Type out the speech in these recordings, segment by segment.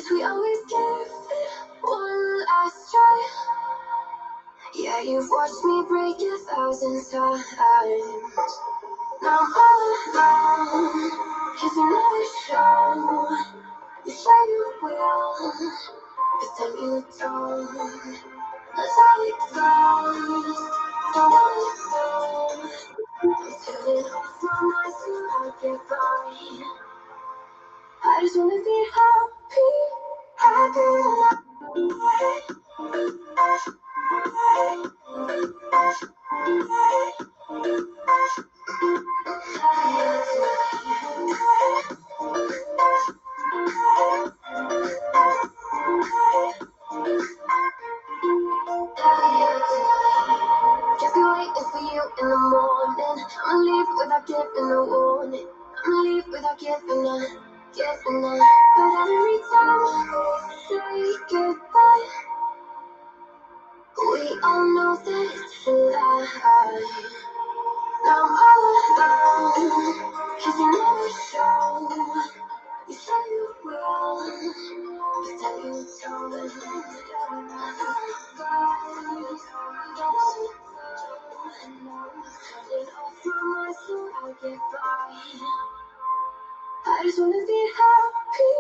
'Cause we always give it one last try. Yeah, you've watched me break 1,000 times. Now I'm all alone, 'cause you never show. You say you will, but then you don't. That's how it goes. Don't let it go. I'm feeling off my mind, so I'll get by. I just wanna be happy, happy. Just be waiting for you in the morning. I'ma leave without giving a warning. I'ma leave without giving a. But every time we say goodbye, we all know that it's a lie. Now I'm all alone, 'cause you never show. You say you will, but then you don't. Turning off my mind so I'll get by. I just wanna be happy,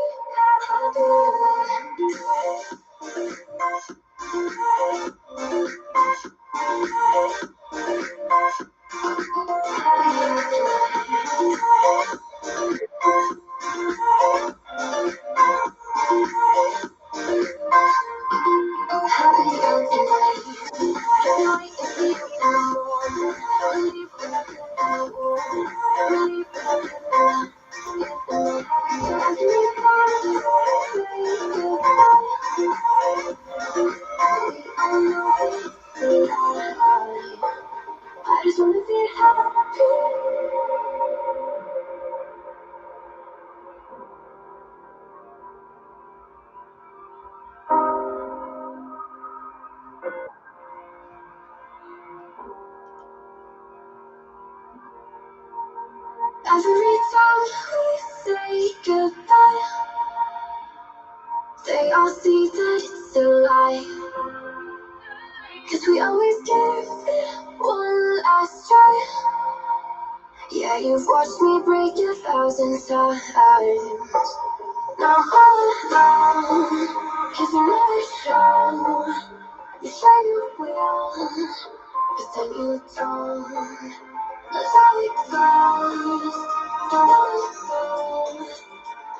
I just wanna be happy. Every time we say goodbye, they all see that it's a lie. 'Cause we always give it one last try. Yeah, you've watched me break 1,000 times. Now I'm all alone, 'cause you never show. You say you will, but then you don't. That's how it goes. Don't let it go.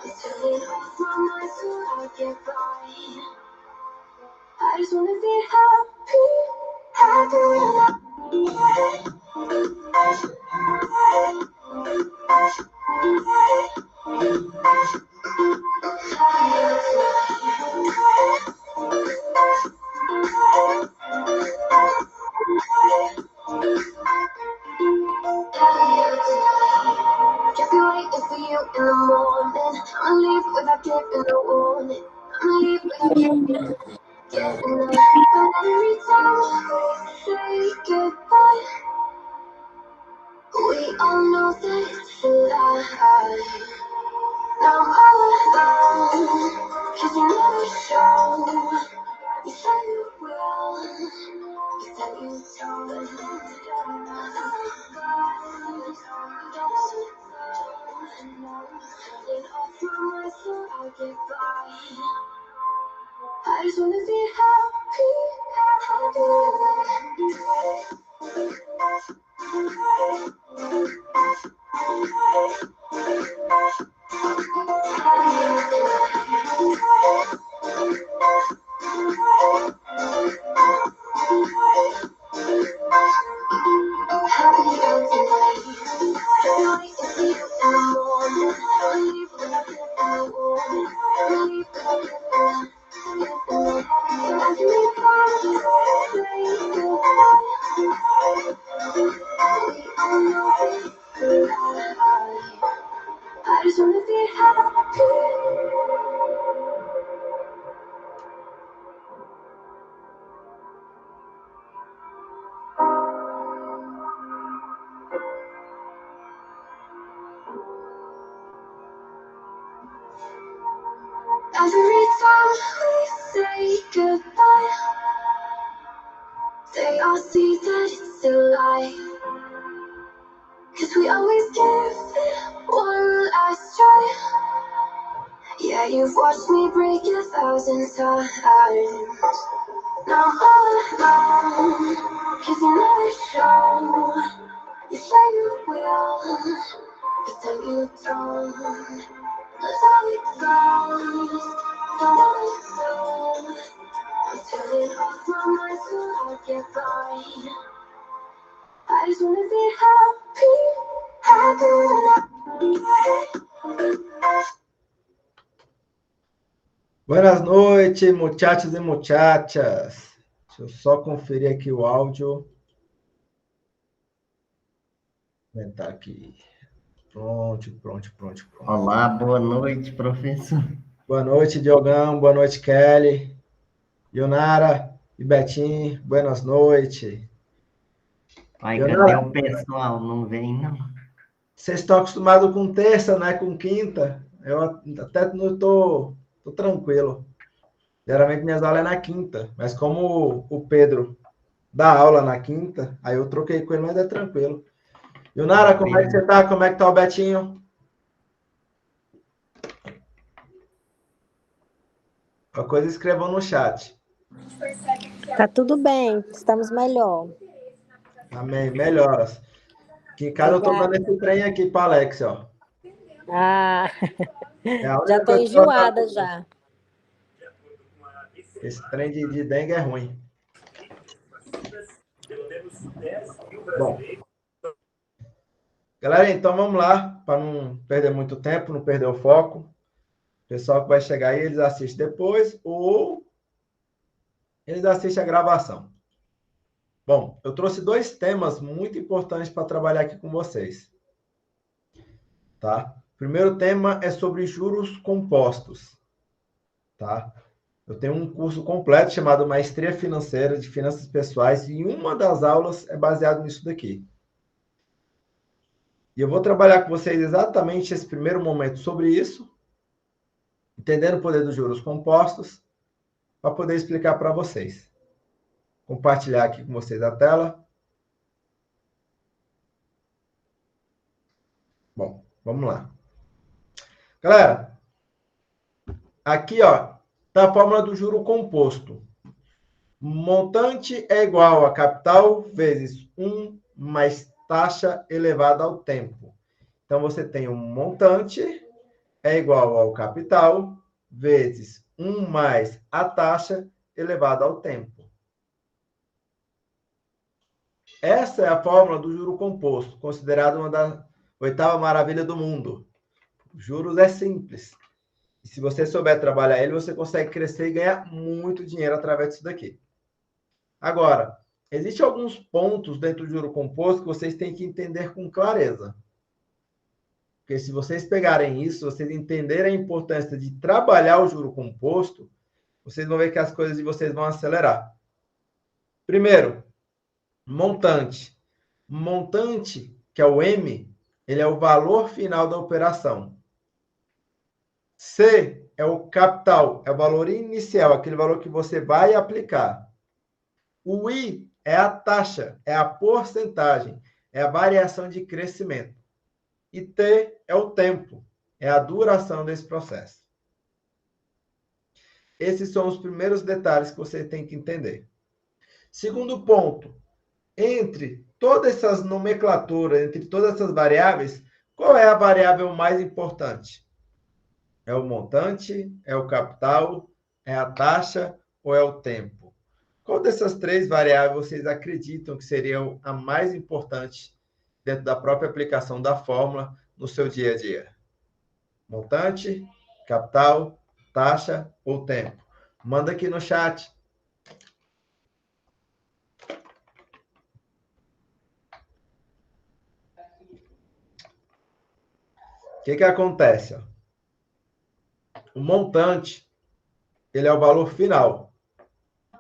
I'm feeling off my mind, so I'll get by. I just wanna be happy, happy. Just be waiting for you in the morning. I'ma leave without giving a warning. I'ma leave without giving a. But every time we say goodbye, we all know that it's a lie. Now I'm all alone, 'cause you never show. You say you will, but then you don't. Turning off my mind so I'll get by. I just wanna be happy, I just wanna be happy. Every time we say goodbye, they all see that it's a lie. 'Cause we always give it one last try. Yeah, you've watched me break 1,000 times. Now I'm all alone, 'cause you never show. You say you will, but then you don't. That's how it goes. Don't wanna know. I'm turning off my mind so I get by. I just wanna be happy, happy. Buenas noites, muchachos e muchachas. Deixa eu só conferir aqui o áudio. Vou aumentar aqui. Pronto. Olá, boa noite, professor. Boa noite, Diogão. Boa noite, Kelly. Ionara e Betinho, buenas noites. Ai, cadê o pessoal? Não vem, não. Vocês estão acostumados com terça, né? Com quinta. Eu até não estou tranquilo. Geralmente minhas aulas é na quinta, mas como o Pedro dá aula na quinta, aí eu troquei com ele, mas é tranquilo. Ionara, como é que você tá? Como é que tá o Betinho? Uma coisa escrevam no chat. Tá tudo bem, estamos melhor. Amém, melhoras. Aqui em casa eu tô dando esse trem aqui para Alex, ó. Ah, É já tô enjoada já. Esse trem de dengue é ruim. Bom. Galera, então vamos lá, para não perder muito tempo, não perder o foco. O pessoal que vai chegar aí, eles assistem depois ou eles assistem a gravação. Bom, eu trouxe 2 temas muito importantes para trabalhar aqui com vocês. Tá? O primeiro tema é sobre juros compostos. Tá? Eu tenho um curso completo chamado Maestria Financeira de Finanças Pessoais e uma das aulas é baseado nisso daqui. E eu vou trabalhar com vocês exatamente esse primeiro momento sobre isso, entendendo o poder dos juros compostos, para poder explicar para vocês. Compartilhar aqui com vocês a tela. Bom, vamos lá. Galera, aqui, ó, tá a fórmula do juro composto. Montante é igual a capital vezes 1 mais taxa elevada ao tempo. Então, você tem um montante é igual ao capital vezes 1 mais a taxa elevada ao tempo. Essa é a fórmula do juro composto, considerada uma da 8ª maravilha do mundo. Juros é simples. E se você souber trabalhar ele, você consegue crescer e ganhar muito dinheiro através disso daqui. Agora, existem alguns pontos dentro do juro composto que vocês têm que entender com clareza. Porque se vocês pegarem isso, vocês entenderem a importância de trabalhar o juro composto, vocês vão ver que as coisas de vocês vão acelerar. Primeiro, montante. Montante, que é o M, ele é o valor final da operação. C é o capital, é o valor inicial, aquele valor que você vai aplicar. O I é a taxa, é a porcentagem, é a variação de crescimento. E T é o tempo, é a duração desse processo. Esses são os primeiros detalhes que você tem que entender. Segundo ponto, entre todas essas nomenclaturas, entre todas essas variáveis, qual é a variável mais importante? É o montante, é o capital, é a taxa ou é o tempo? Qual dessas 3 variáveis vocês acreditam que seriam a mais importante dentro da própria aplicação da fórmula no seu dia a dia? Montante, capital, taxa ou tempo? Manda aqui no chat. O que acontece? Ó? O montante, ele é o valor final,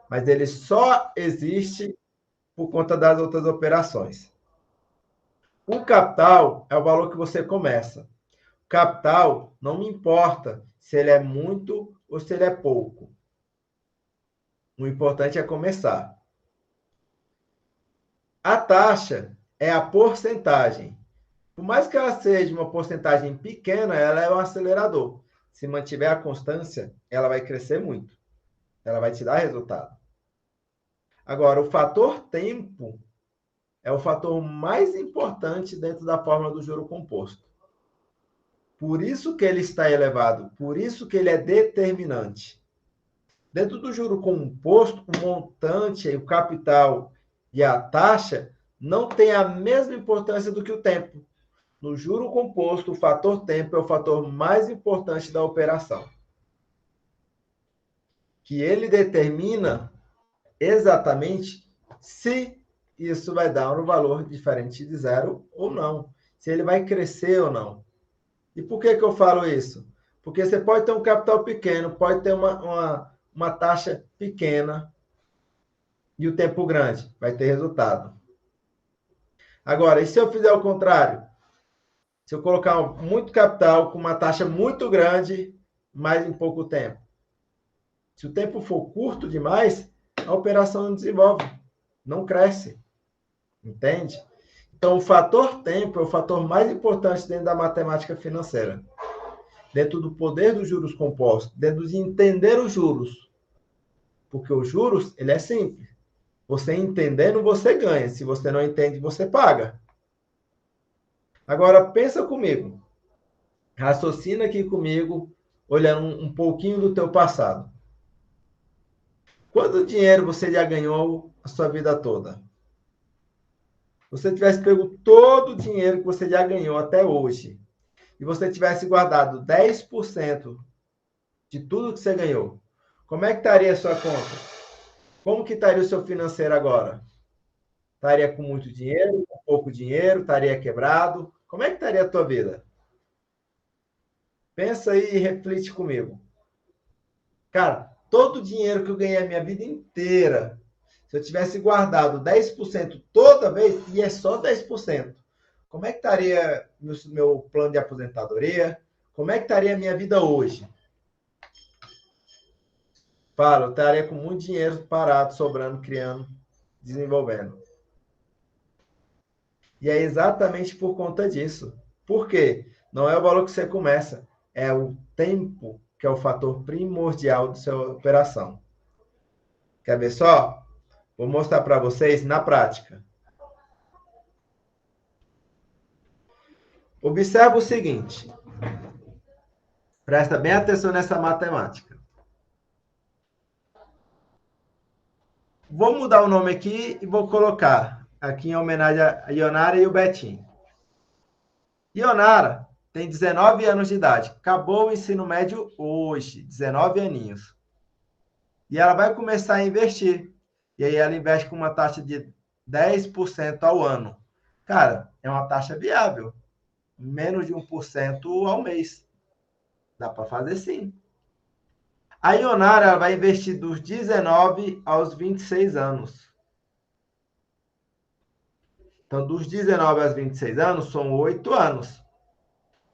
mas ele só existe por conta das outras operações. O capital é o valor que você começa. Capital, não me importa se ele é muito ou se ele é pouco. O importante é começar. A taxa é a porcentagem. Por mais que ela seja uma porcentagem pequena, ela é um acelerador. Se mantiver a constância, ela vai crescer muito. Ela vai te dar resultado. Agora, o fator tempo é o fator mais importante dentro da fórmula do juro composto. Por isso que ele está elevado, por isso que ele é determinante. Dentro do juro composto, o montante, o capital e a taxa não têm a mesma importância do que o tempo. No juro composto, o fator tempo é o fator mais importante da operação, que ele determina exatamente se isso vai dar um valor diferente de zero ou não, se ele vai crescer ou não. E por que eu falo isso? Porque você pode ter um capital pequeno, pode ter uma taxa pequena e o tempo grande, vai ter resultado. Agora, e se eu fizer o contrário? Se eu colocar muito capital com uma taxa muito grande, mas em pouco tempo. Se o tempo for curto demais, a operação não desenvolve, não cresce. Entende? Então, o fator tempo é o fator mais importante dentro da matemática financeira. Dentro do poder dos juros compostos, dentro de entender os juros. Porque os juros, ele é simples. Você entendendo, você ganha. Se você não entende, você paga. Agora, pensa comigo. Raciocina aqui comigo, olhando um pouquinho do teu passado. Quanto dinheiro você já ganhou a sua vida toda? Se você tivesse pego todo o dinheiro que você já ganhou até hoje, e você tivesse guardado 10% de tudo que você ganhou, como é que estaria a sua conta? Como que estaria o seu financeiro agora? Estaria com muito dinheiro, com pouco dinheiro, estaria quebrado? Como é que estaria a tua vida? Pensa aí e reflete comigo. Cara, todo o dinheiro que eu ganhei a minha vida inteira, se eu tivesse guardado 10% toda vez, e é só 10%, como é que estaria meu plano de aposentadoria? Como é que estaria a minha vida hoje? Fala, eu estaria com muito dinheiro parado, sobrando, criando, desenvolvendo. E é exatamente por conta disso. Por quê? Não é o valor que você começa, é o tempo que é o fator primordial de sua operação. Quer ver só? Vou mostrar para vocês na prática. Observa o seguinte. Presta bem atenção nessa matemática. Vou mudar o nome aqui e vou colocar aqui em homenagem a Ionara e o Betinho. Ionara tem 19 anos de idade. Acabou o ensino médio hoje, 19 aninhos. E ela vai começar a investir. E aí ela investe com uma taxa de 10% ao ano. Cara, é uma taxa viável. Menos de 1% ao mês. Dá para fazer sim. A Ionara vai investir dos 19 aos 26 anos. Então, dos 19 aos 26 anos, são 8 anos.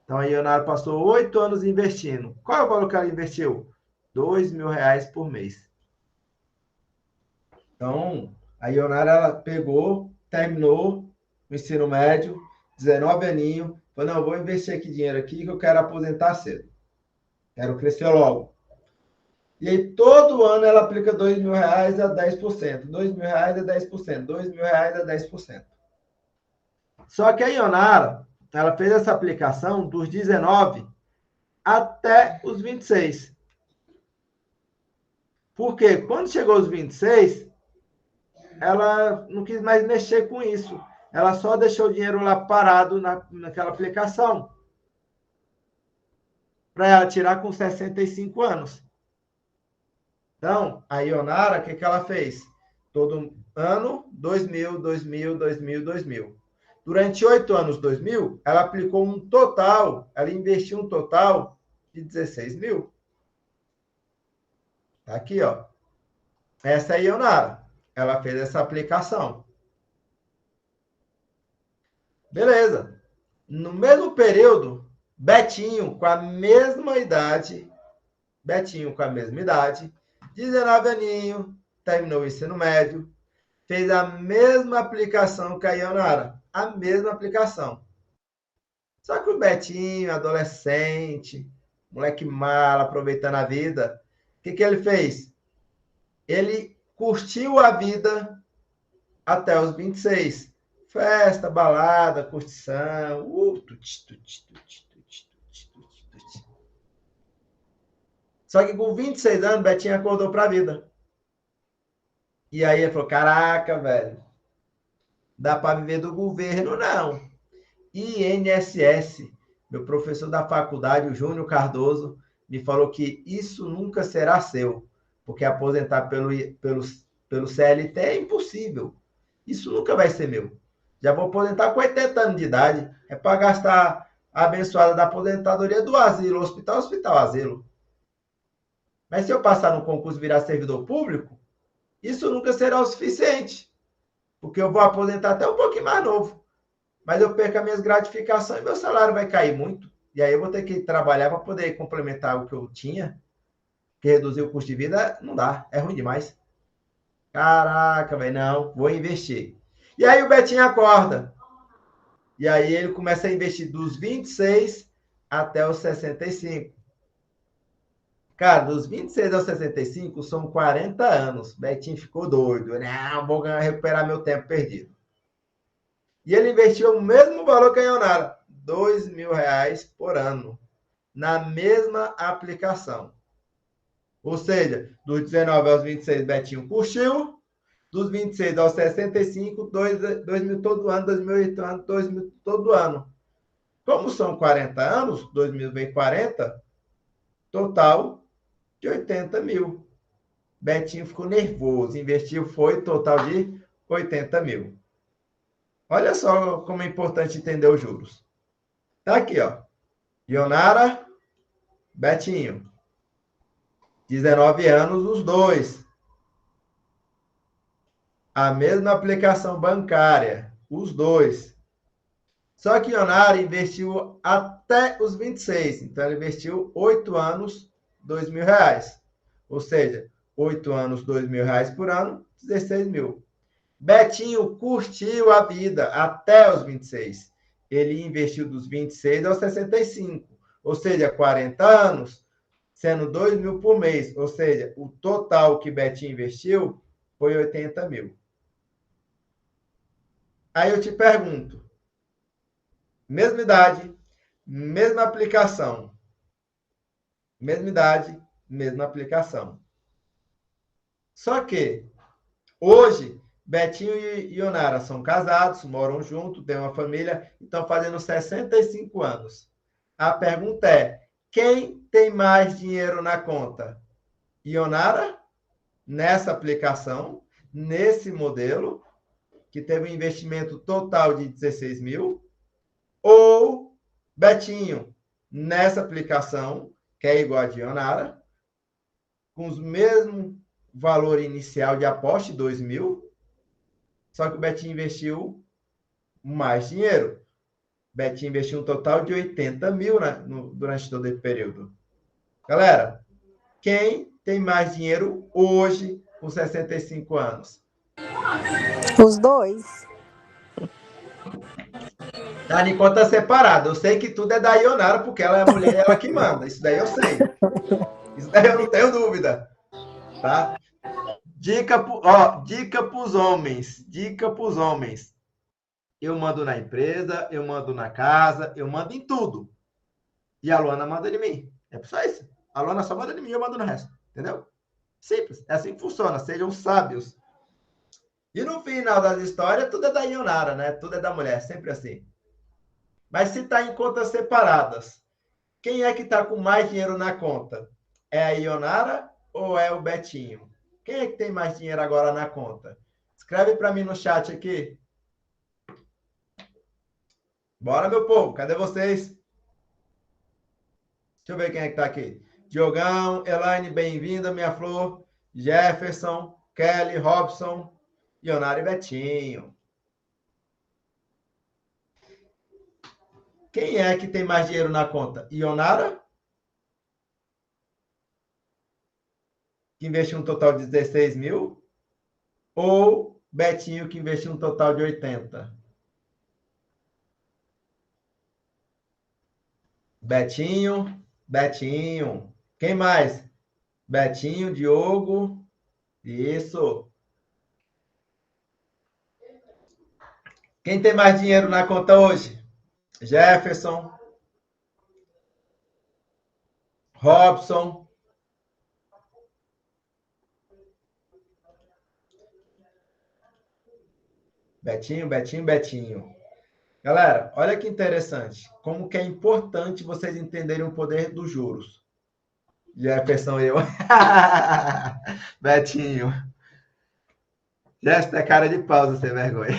Então, a Ionara passou 8 anos investindo. Qual é o valor que ela investiu? R$ 2.000 por mês. Então, a Ionara, ela pegou, terminou o ensino médio, 19 aninhos, falou, não, vou investir aqui dinheiro aqui que eu quero aposentar cedo. Quero crescer logo. E aí, todo ano ela aplica R$ 2.000 a 10%. R$ 2.000 a 10%. R$ 2.000 a 10%. Só que a Ionara, ela fez essa aplicação dos 19 até os 26. Porque quando chegou aos 26, ela não quis mais mexer com isso. Ela só deixou o dinheiro lá parado naquela aplicação. Para ela tirar com 65 anos. Então, a Ionara, o que ela fez? Todo ano, 2.000, 2.000, 2.000, 2.000. Durante 8 anos, 2.000, ela aplicou um total, ela investiu um total de 16 mil. Tá aqui, ó. Essa é a Ionara. Ela fez essa aplicação. Beleza. No mesmo período, Betinho, com a mesma idade, 19 aninhos, terminou o ensino médio, fez a mesma aplicação que a Ionara, a mesma aplicação. Só que o Betinho, adolescente, moleque mala, aproveitando a vida, o que ele fez? Ele curtiu a vida até os 26. Festa, balada, curtição. Só que com 26 anos, Betinho acordou para a vida. E aí ele falou, caraca, velho, dá para viver do governo, não. INSS, meu professor da faculdade, o Júnior Cardoso, me falou que isso nunca será seu, porque aposentar pelo CLT é impossível. Isso nunca vai ser meu. Já vou aposentar com 80 anos de idade. É para gastar a abençoada da aposentadoria do asilo, hospital, asilo. Mas se eu passar no concurso e virar servidor público, isso nunca será o suficiente. Porque eu vou aposentar até um pouquinho mais novo. Mas eu perco as minhas gratificações e meu salário vai cair muito. E aí eu vou ter que trabalhar para poder complementar o que eu tinha. Que reduzir o custo de vida não dá. É ruim demais. Caraca, velho, não. Vou investir. E aí o Betinho acorda. E aí ele começa a investir dos 26 até os 65. Cara, dos 26 aos 65 são 40 anos. Betinho ficou doido. Não, vou recuperar meu tempo perdido. E ele investiu o mesmo valor que a Ionara, R$2.000 por ano, na mesma aplicação. Ou seja, dos 19 aos 26, Betinho curtiu. Dos 26 aos 65, 2.000 todo ano, 2.000 ano, 2.000 todo ano. Como são 40 anos, 2.000 vezes 40, total de 80 mil. Betinho ficou nervoso, investiu, foi total de 80 mil. Olha só como é importante entender os juros. Tá aqui, ó. Ionara, Betinho. 19 anos, os dois. A mesma aplicação bancária, os dois. Só que Ionara investiu até os 26. Então, ele investiu 8 anos, R$2.000. Ou seja, 8 anos, R$2.000 por ano, 16 mil. Betinho curtiu a vida até os 26. Ele investiu dos 26 aos 65. Ou seja, 40 anos, sendo 2 mil por mês. Ou seja, o total que Betinho investiu foi 80 mil. Aí eu te pergunto, mesma idade, mesma aplicação. Mesma idade, mesma aplicação. Só que, hoje, Betinho e Ionara são casados, moram juntos, têm uma família, e estão fazendo 65 anos. A pergunta é, quem tem mais dinheiro na conta? Ionara, nessa aplicação, nesse modelo, que teve um investimento total de 16 mil, ou Betinho, nessa aplicação, que é igual a de Ionara, com os mesmo valor inicial de aposta de 2 mil, só que o Betinho investiu mais dinheiro. Betinho investiu um total de 80 mil durante todo esse período. Galera, quem tem mais dinheiro hoje com 65 anos? Os dois. Tá em conta separada. Eu sei que tudo é da Ionara, porque ela é a mulher e ela que manda. Isso daí eu sei. Isso daí eu não tenho dúvida. Tá? Dica pros homens. Dica pros homens. Eu mando na empresa, eu mando na casa, eu mando em tudo. E a Luana manda de mim. É só isso. A Luana só manda de mim e eu mando no resto. Entendeu? Simples. É assim que funciona. Sejam sábios. E no final das histórias, tudo é da Ionara, né? Tudo é da mulher. Sempre assim. Mas se está em contas separadas, quem é que está com mais dinheiro na conta? É a Ionara ou é o Betinho? Quem é que tem mais dinheiro agora na conta? Escreve para mim no chat aqui. Bora, meu povo. Cadê vocês? Deixa eu ver quem é que está aqui. Diogão, Elaine, bem-vinda, minha flor. Jefferson, Kelly, Robson, Ionara e Betinho. Quem é que tem mais dinheiro na conta? Ionara, que investiu um total de 16 mil, ou Betinho, que investiu um total de 80? Betinho. Quem mais? Betinho, Diogo. Isso. Quem tem mais dinheiro na conta hoje? Jefferson, Robson. Betinho. Galera, olha que interessante. Como que é importante vocês entenderem o poder dos juros. Jefferson, eu. Betinho. Jefferson é cara de pausa, sem vergonha.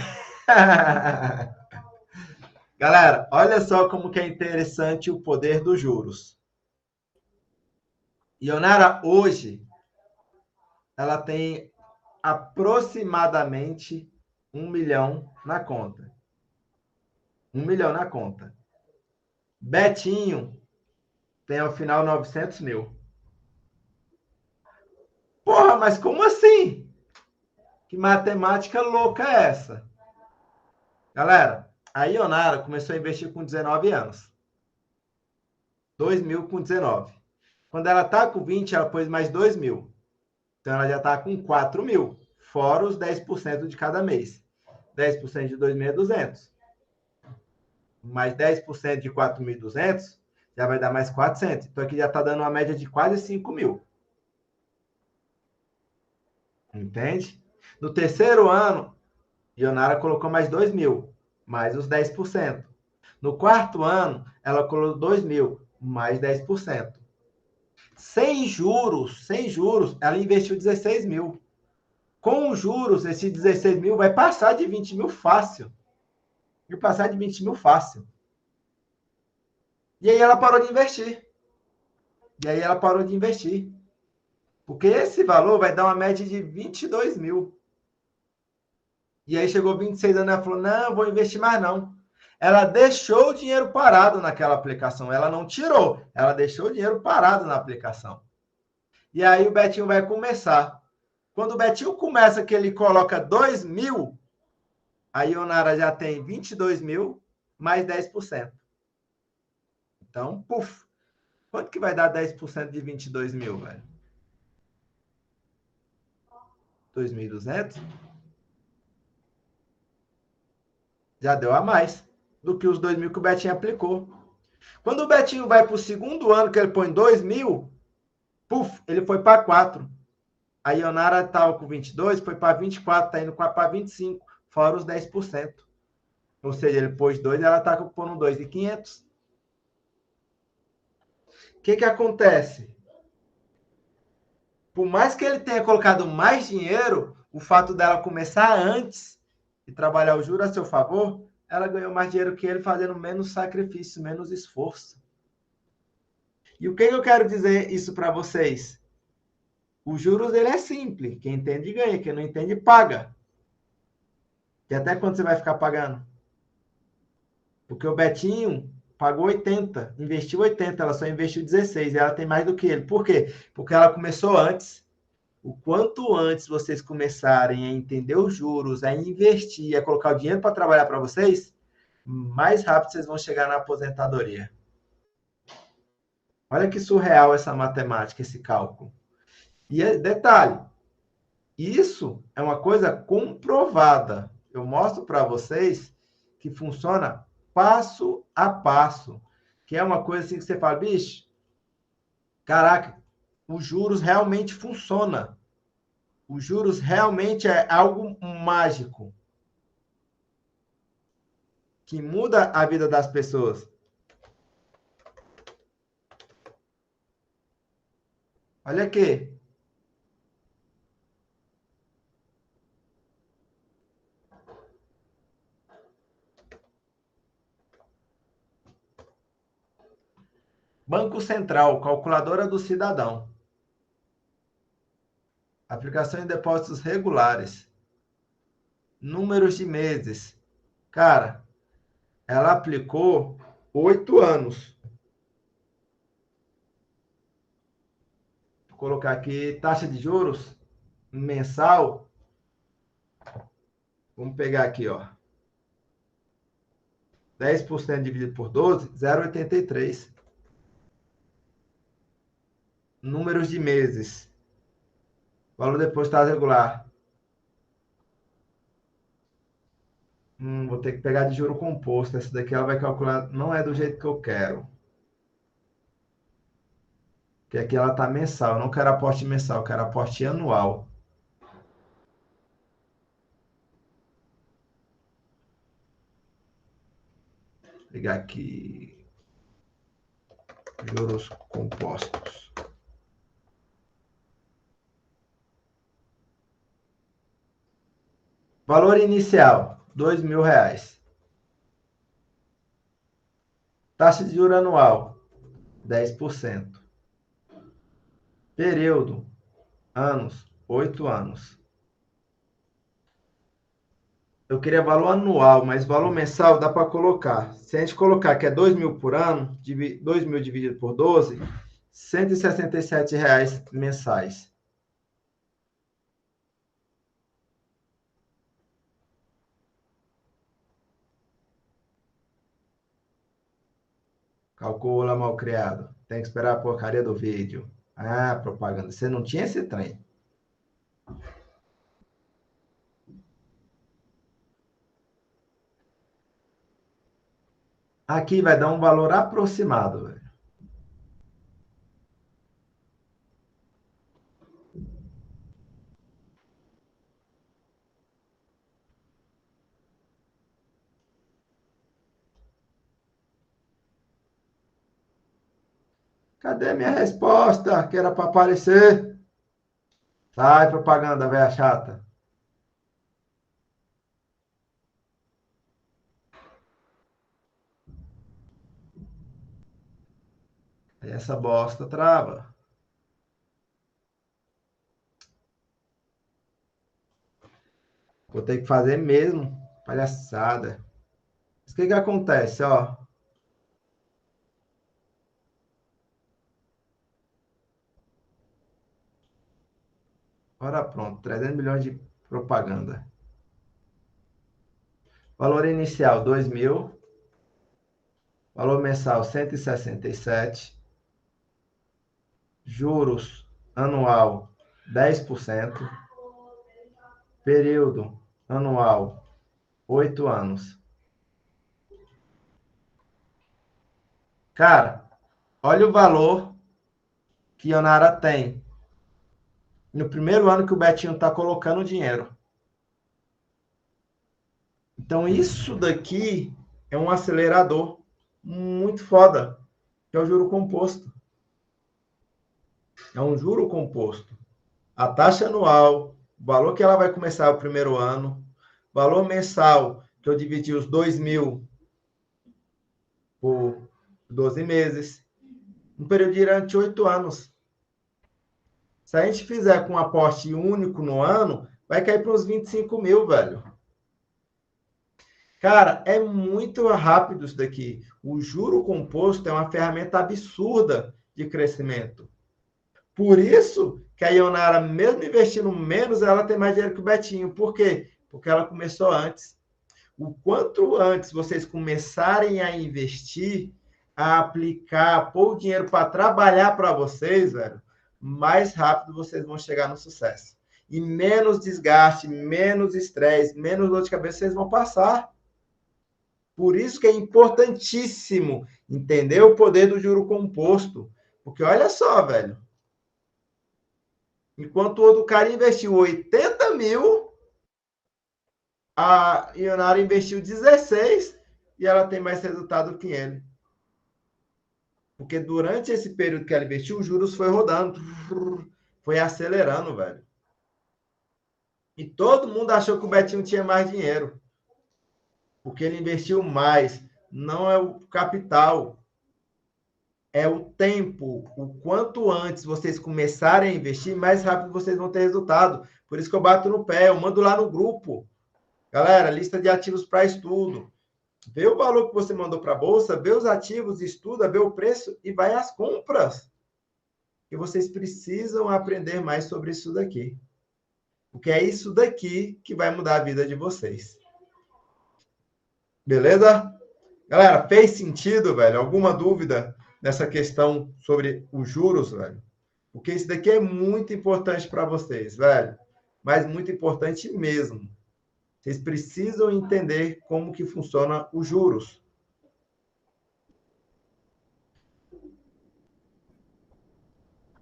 Galera, olha só como que é interessante o poder dos juros. Ionara, hoje, ela tem aproximadamente 1 milhão na conta. 1 milhão na conta. Betinho tem ao final 900 mil. Porra, mas como assim? Que matemática louca é essa? Galera, a Ionara começou a investir com 19 anos. 2 mil com 19. Quando ela tá com 20, ela pôs mais 2 mil. Então, ela já tá com 4 mil, fora os 10% de cada mês. 10% de 2 mil é 200. Mais 10% de 4.200 já vai dar mais 400. Então, aqui já tá dando uma média de quase 5 mil. Entende? No terceiro ano, Ionara colocou mais 2 mil, mais os 10%. No quarto ano, ela colocou 2 mil, mais 10%. Sem juros, ela investiu 16 mil. Com os juros, esse 16 mil vai passar de 20 mil fácil. Vai passar de 20 mil fácil. E aí ela parou de investir. Porque esse valor vai dar uma média de 22 mil. E aí chegou 26 anos e ela falou, não, vou investir mais não. Ela deixou o dinheiro parado naquela aplicação. Ela não tirou, ela deixou o dinheiro parado na aplicação. E aí o Betinho vai começar. Quando o Betinho começa que ele coloca 2 mil, a Ionara já tem 22 mil mais 10%. Então, puf. Quanto que vai dar 10% de 22 mil, velho? 2.200? Já deu a mais do que os 2 mil que o Betinho aplicou. Quando o Betinho vai para o segundo ano, que ele põe 2 mil, puf, ele foi para 4. A Ionara estava com 22, foi para 24, está indo para 25, fora os 10%. Ou seja, ele pôs 2, ela está pondo 2.500. O que acontece? Por mais que ele tenha colocado mais dinheiro, o fato dela começar antes e trabalhar o juro a seu favor, ela ganhou mais dinheiro que ele fazendo menos sacrifício, menos esforço. E o que eu quero dizer isso para vocês? O juros ele é simples. Quem entende ganha, quem não entende paga. E até quando você vai ficar pagando? Porque o Betinho pagou 80, investiu 80, ela só investiu 16 e ela tem mais do que ele. Por quê? Porque ela começou antes. O quanto antes vocês começarem a entender os juros, a investir, a colocar o dinheiro para trabalhar para vocês, mais rápido vocês vão chegar na aposentadoria. Olha que surreal essa matemática, esse cálculo. E detalhe, isso é uma coisa comprovada. Eu mostro para vocês que funciona passo a passo. Que é uma coisa assim que você fala, bicho, caraca, os juros realmente funciona. Os juros realmente é algo mágico. Que muda a vida das pessoas. Olha aqui. Banco Central, calculadora do cidadão. Aplicação em depósitos regulares. Números de meses. Cara, ela aplicou 8 anos. Vou colocar aqui taxa de juros mensal. Vamos pegar aqui, ó. 10% dividido por 12, 0,83. Números de meses. Valor depositado regular. Vou ter que pegar de juro composto. Essa daqui ela vai calcular, não é do jeito que eu quero. Porque aqui ela está mensal. Eu não quero aporte mensal, eu quero aporte anual. Vou pegar aqui. Juros compostos. Valor inicial, R$2.000. Taxa de juros anual, 10%. Período, anos, 8 anos. Eu queria valor anual, mas valor mensal dá para colocar. Se a gente colocar que é 2.000 por ano, 2.000 dividido por 12, R$167 mensais. Calcula, mal criado. Tem que esperar a porcaria do vídeo. Ah, propaganda. Você não tinha esse trem. Aqui vai dar um valor aproximado, velho. Cadê minha resposta? Que era para aparecer. Sai, propaganda, velha chata. Aí essa bosta trava. Vou ter que fazer mesmo. Palhaçada. Mas o que que acontece, ó? Ora pronto, 300 milhões de propaganda. Valor inicial, 2.000. Valor mensal, 167. Juros anual, 10%. Período anual, 8 anos. Cara, olha o valor que Ionara tem no primeiro ano que o Betinho está colocando o dinheiro. Então, isso daqui é um acelerador muito foda, que é o juro composto. É um juro composto. A taxa anual, o valor que ela vai começar o primeiro ano, valor mensal, que eu dividi os 2.000 por 12 meses, um período durante 8 anos. Se a gente fizer com um aporte único no ano, vai cair para uns 25 mil, velho. Cara, é muito rápido isso daqui. O juro composto é uma ferramenta absurda de crescimento. Por isso que a Ionara, mesmo investindo menos, ela tem mais dinheiro que o Betinho. Por quê? Porque ela começou antes. O quanto antes vocês começarem a investir, a aplicar, a pôr o dinheiro para trabalhar para vocês, velho, mais rápido vocês vão chegar no sucesso. E menos desgaste, menos estresse, menos dor de cabeça vocês vão passar. Por isso que é importantíssimo entender o poder do juro composto. Porque olha só, velho. Enquanto o outro cara investiu 80 mil, a Ionara investiu 16 e ela tem mais resultado que ele. Porque durante esse período que ela investiu, os juros foi rodando, foi acelerando, velho. E todo mundo achou que o Betinho tinha mais dinheiro. Porque ele investiu mais. Não é o capital. É o tempo. O quanto antes vocês começarem a investir, mais rápido vocês vão ter resultado. Por isso que eu bato no pé, eu mando lá no grupo. Galera, lista de ativos para estudo. Vê o valor que você mandou para a bolsa, vê os ativos, estuda, vê o preço e vai às compras. E vocês precisam aprender mais sobre isso daqui. Porque é isso daqui que vai mudar a vida de vocês. Beleza? Galera, fez sentido, velho? Alguma dúvida nessa questão sobre os juros, velho? Porque isso daqui é muito importante para vocês, velho. Mas muito importante mesmo. Vocês precisam entender como que funciona os juros.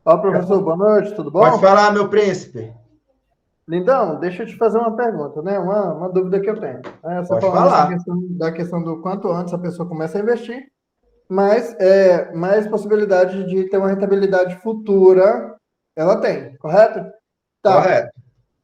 Ó, professor, boa noite, tudo Pode bom? falar, meu príncipe. Lindão, deixa eu te fazer uma pergunta, né? Uma dúvida que eu tenho. Você Pode falando essa falar. questão, da questão do quanto antes a pessoa começa a investir, mas mais possibilidade de ter uma rentabilidade futura ela tem, correto? Tá. Correto.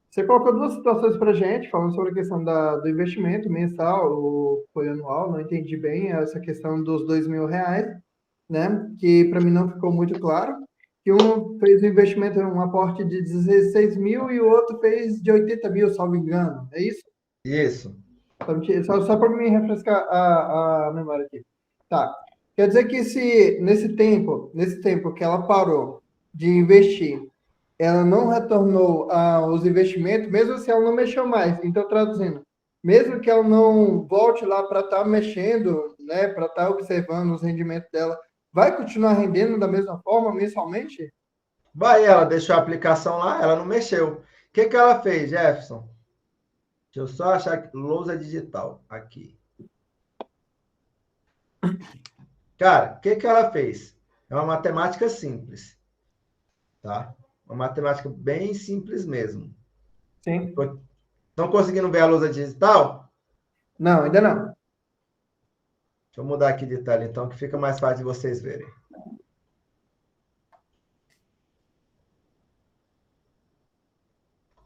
Você colocou duas situações para gente, falando sobre a questão do investimento mensal ou foi anual, não entendi bem essa questão dos R$ 2.000, né? Que para mim não ficou muito claro. Que um fez um investimento, um aporte de 16 mil e o outro fez de 80 mil, salvo engano. É isso? Isso. Só para me refrescar a memória aqui. Tá. Quer dizer que se nesse tempo que ela parou de investir, ela não retornou os investimentos, mesmo se ela não mexeu mais. Então, traduzindo, mesmo que ela não volte lá para estar mexendo, né, para estar observando os rendimentos dela, vai continuar rendendo da mesma forma mensalmente? Vai, ela deixou a aplicação lá, ela não mexeu. O que que ela fez, Jefferson? Deixa eu só achar aqui, lousa digital, aqui. Cara, o que que ela fez? É uma matemática simples, tá? Uma matemática bem simples mesmo. Sim. Estão conseguindo ver a lousa digital? Não, ainda não. Deixa eu mudar aqui de tela, então, que fica mais fácil de vocês verem.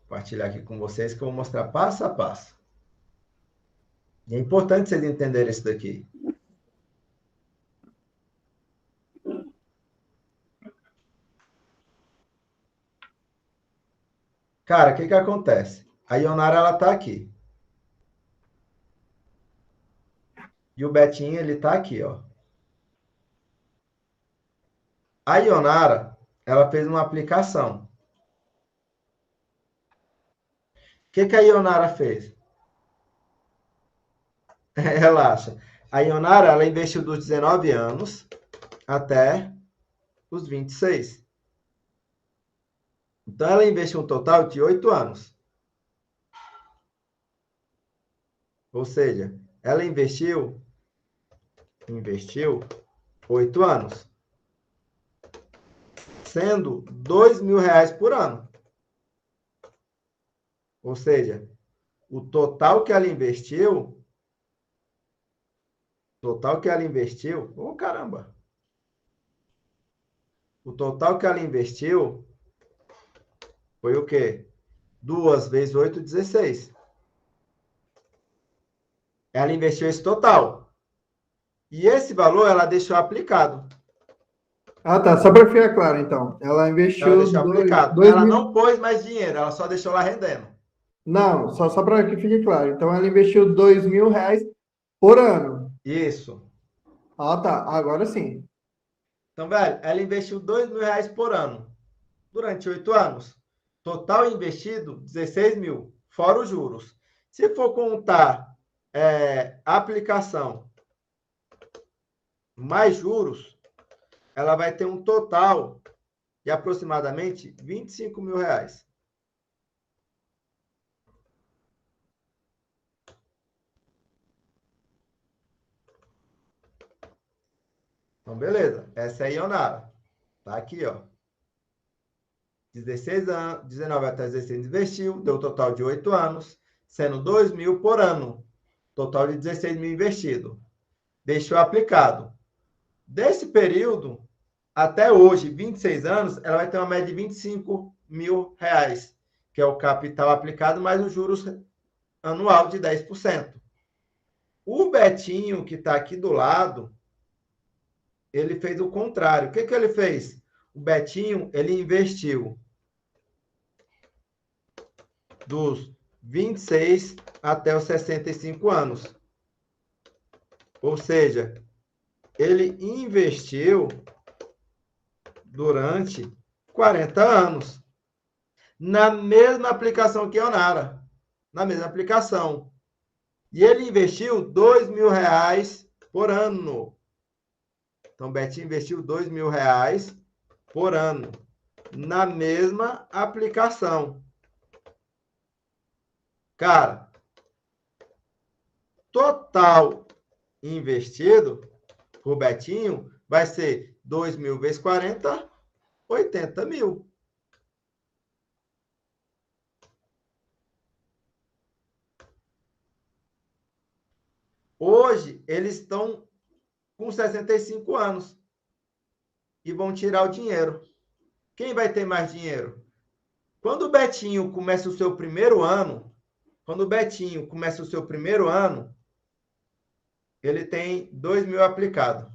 Compartilhar aqui com vocês, que eu vou mostrar passo a passo. E é importante vocês entenderem isso daqui. Cara, o que que acontece? A Ionara, ela tá aqui. E o Betinho, ele tá aqui, ó. A Ionara, ela fez uma aplicação. O que que a Ionara fez? Relaxa. A Ionara, ela investiu dos 19 anos até os 26. Então, ela investiu um total de 8 anos. Ou seja, ela investiu 8 anos. Sendo R$ 2.000 por ano. Ou seja, o total que ela investiu, oh caramba! O total que ela investiu foi o quê? 2 vezes 8, 16. Ela investiu esse total. E esse valor ela deixou aplicado. Ah, tá. Só para ficar claro, então. Ela Ela investiu deixou aplicado. dois Ela mil. não pôs mais dinheiro, ela só deixou lá rendendo. Não, só para que fique claro. Então, ela investiu R$ 2.000 por ano. Isso. Ah, tá. Agora sim. Então, velho, ela investiu R$ 2.000 por ano. Durante 8 anos. Total investido, 16 mil. Fora os juros. Se for contar aplicação mais juros, ela vai ter um total de aproximadamente R$ 25.000. Então, beleza. Essa é a Ionara. Tá aqui, ó. 16 anos, 19 até 16 investiu, deu um total de 8 anos, sendo 2 mil por ano. Total de 16 mil investido. Deixou aplicado. Desse período, até hoje, 26 anos, ela vai ter uma média de R$ 25.000, que é o capital aplicado, mais os juros anual de 10%. O Betinho, que está aqui do lado, ele fez o contrário. O que que ele fez? O Betinho, ele investiu dos 26 até os 65 anos. Ou seja, ele investiu durante 40 anos na mesma aplicação que a Ionara, na mesma aplicação. E ele investiu R$ 2.000 por ano. Então, o Betinho investiu R$ 2.000 por ano na mesma aplicação. Cara, total investido por Betinho vai ser 2.000 vezes 40, 80 mil. Hoje, eles estão com 65 anos e vão tirar o dinheiro. Quem vai ter mais dinheiro? Quando o Betinho começa o seu primeiro ano, ele tem 2.000 aplicado.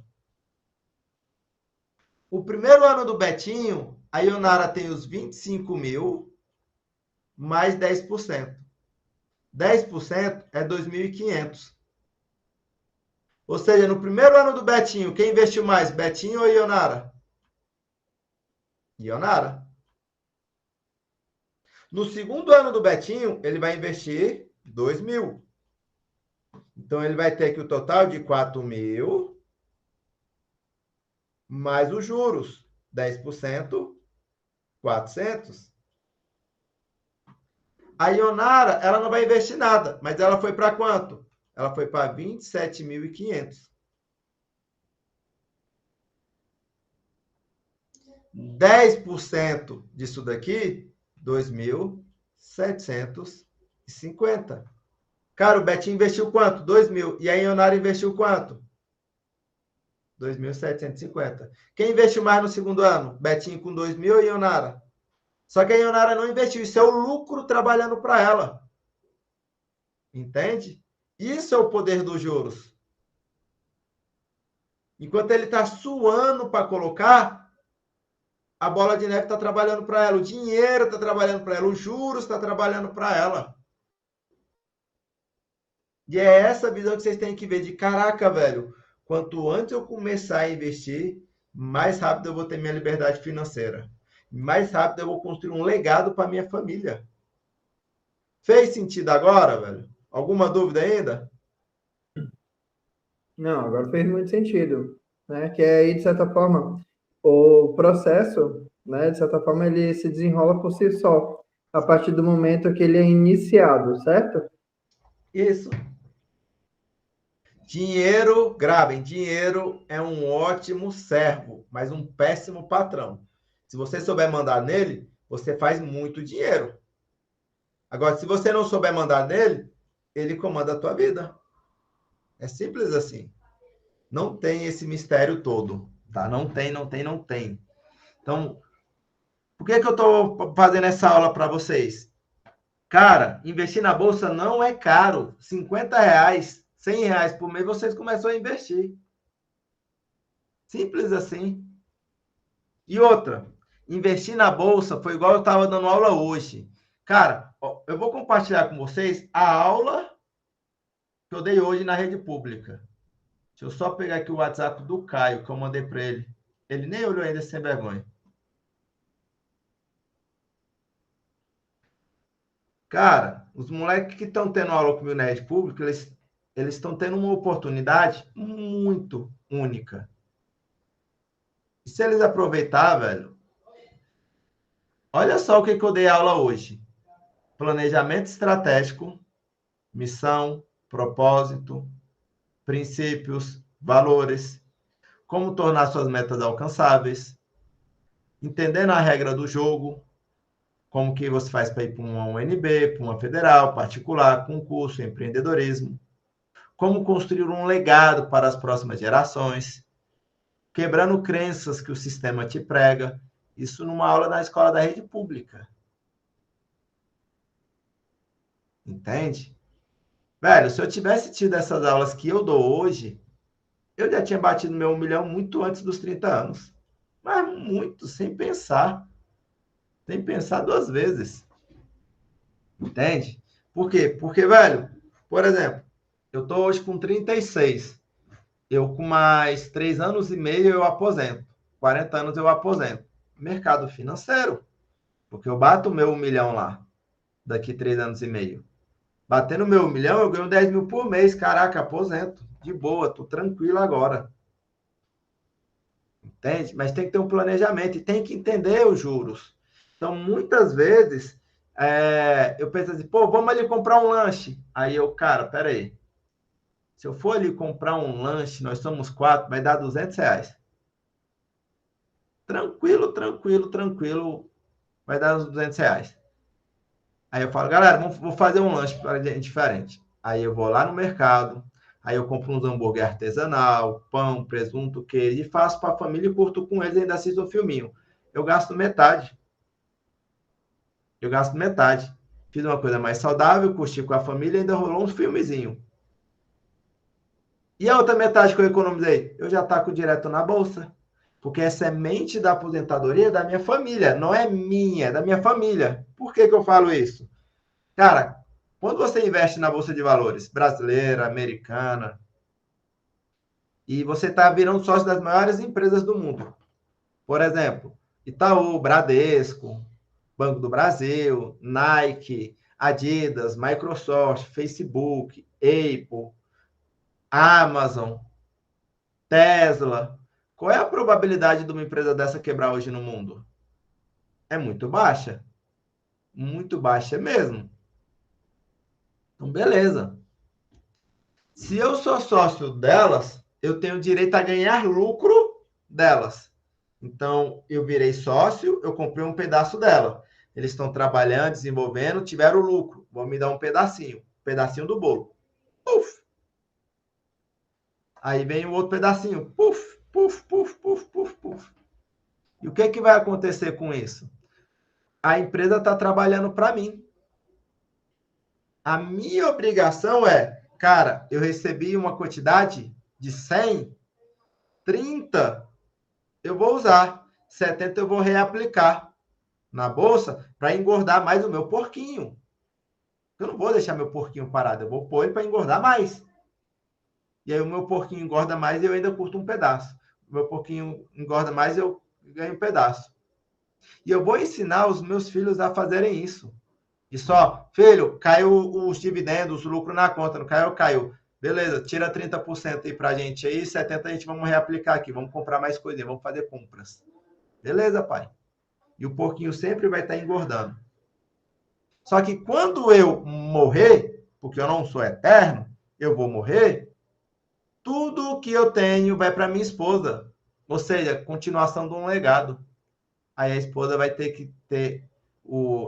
O primeiro ano do Betinho, a Ionara tem os 25.000 mais 10%. 10% é 2.500. Ou seja, no primeiro ano do Betinho, quem investiu mais, Betinho ou Ionara? Ionara. No segundo ano do Betinho, ele vai investir 2.000. Então, ele vai ter aqui o total de 4.000 mais os juros, 10%, 400. A Ionara, ela não vai investir nada, mas ela foi para quanto? Ela foi para 27.500. 10% disso daqui, 2.750. Cara, o Betinho investiu quanto? 2.000. E a Ionara investiu quanto? 2.750. Quem investiu mais no segundo ano? Betinho com 2.000 e Ionara? Só que a Ionara não investiu. Isso é o lucro trabalhando para ela. Entende? Isso é o poder dos juros. Enquanto ele está suando para colocar, a bola de neve está trabalhando para ela. O dinheiro está trabalhando para ela. Os juros está trabalhando para ela. E é essa visão que vocês têm que ver de, caraca, velho, quanto antes eu começar a investir, mais rápido eu vou ter minha liberdade financeira. Mais rápido eu vou construir um legado para minha família. Fez sentido agora, velho? Alguma dúvida ainda? Não, agora fez muito sentido, né? Que aí, de certa forma, o processo, né, de certa forma, ele se desenrola por si só, a partir do momento que ele é iniciado, certo? Isso. Dinheiro, gravem, dinheiro é um ótimo servo, mas um péssimo patrão. Se você souber mandar nele, você faz muito dinheiro. Agora, se você não souber mandar nele, ele comanda a tua vida. É simples assim. Não tem esse mistério todo, tá? Não tem. Então, por que eu estou fazendo essa aula para vocês? Cara, investir na bolsa não é caro. R$ 50, R$ 100 por mês, vocês começam a investir. Simples assim. E outra, investir na bolsa foi igual eu estava dando aula hoje. Cara, ó, eu vou compartilhar com vocês a aula que eu dei hoje na rede pública. Deixa eu só pegar aqui o WhatsApp do Caio, que eu mandei para ele. Ele nem olhou ainda, sem vergonha. Cara, os moleques que estão tendo aula comigo na rede pública, eles estão tendo uma oportunidade muito única. E se eles aproveitar, velho, olha só o que eu dei aula hoje. Planejamento estratégico, missão, propósito, princípios, valores, como tornar suas metas alcançáveis, entendendo a regra do jogo, como que você faz para ir para uma UNB, para uma federal, particular, concurso, empreendedorismo, como construir um legado para as próximas gerações, quebrando crenças que o sistema te prega, isso numa aula na escola da rede pública. Entende? Velho, se eu tivesse tido essas aulas que eu dou hoje, eu já tinha batido meu 1 milhão muito antes dos 30 anos. Mas muito, sem pensar. Sem pensar 2 vezes. Entende? Por quê? Porque, velho, por exemplo, eu tô hoje com 36. eu com mais 3 anos e meio eu aposento. 40 anos eu aposento. Mercado financeiro. Porque eu bato o meu 1 milhão lá, daqui 3 anos e meio. Batendo o meu 1 milhão, eu ganho 10 mil por mês. Caraca, aposento. De boa, tô tranquilo agora. Entende? Mas tem que ter um planejamento e tem que entender os juros. Então, muitas vezes, eu penso assim, pô, vamos ali comprar um lanche. Aí eu, cara, peraí. Se eu for ali comprar um lanche, nós somos 4, vai dar R$ 200. Tranquilo, tranquilo, tranquilo, vai dar uns R$ 200. Aí eu falo, galera, vou fazer um lanche para gente diferente. Aí eu vou lá no mercado, aí eu compro uns hambúrguer artesanal, pão, presunto, queijo, e faço para a família e curto com eles e ainda assisto um filminho. Eu gasto metade. Eu gasto metade. Fiz uma coisa mais saudável, curti com a família e ainda rolou um filmezinho. E a outra metade que eu economizei? Eu já taco direto na bolsa. Porque é semente da aposentadoria da minha família, não é minha, é da minha família. Por que eu falo isso? Cara, quando você investe na bolsa de valores brasileira, americana, e você está virando sócio das maiores empresas do mundo, por exemplo, Itaú, Bradesco, Banco do Brasil, Nike, Adidas, Microsoft, Facebook, Apple, Amazon, Tesla. Qual é a probabilidade de uma empresa dessa quebrar hoje no mundo? É muito baixa. Muito baixa mesmo. Então, beleza. Se eu sou sócio delas, eu tenho direito a ganhar lucro delas. Então, eu virei sócio, eu comprei um pedaço dela. Eles estão trabalhando, desenvolvendo, tiveram lucro. Vão me dar um pedacinho do bolo. Puf! Aí vem o outro pedacinho. Puf, puf, puf, puf, puf, puf. E o que, que vai acontecer com isso? A empresa está trabalhando para mim. A minha obrigação é, cara, eu recebi uma quantidade de 100, 30 eu vou usar, 70 eu vou reaplicar na bolsa para engordar mais o meu porquinho. Eu não vou deixar meu porquinho parado, eu vou pôr ele para engordar mais. E aí o meu porquinho engorda mais e eu ainda curto um pedaço. O meu porquinho engorda mais e eu ganho um pedaço. E eu vou ensinar os meus filhos a fazerem isso. E só, filho, caiu os dividendos, o lucro na conta, não caiu? Caiu. Beleza, tira 30% aí pra gente aí, 70% a gente vamos reaplicar aqui, vamos comprar mais coisinha, vamos fazer compras. Beleza, pai? E o porquinho sempre vai estar engordando. Só que quando eu morrer, porque eu não sou eterno, eu vou morrer, tudo que eu tenho vai para minha esposa. Ou seja, continuação de um legado. Aí a esposa vai ter que ter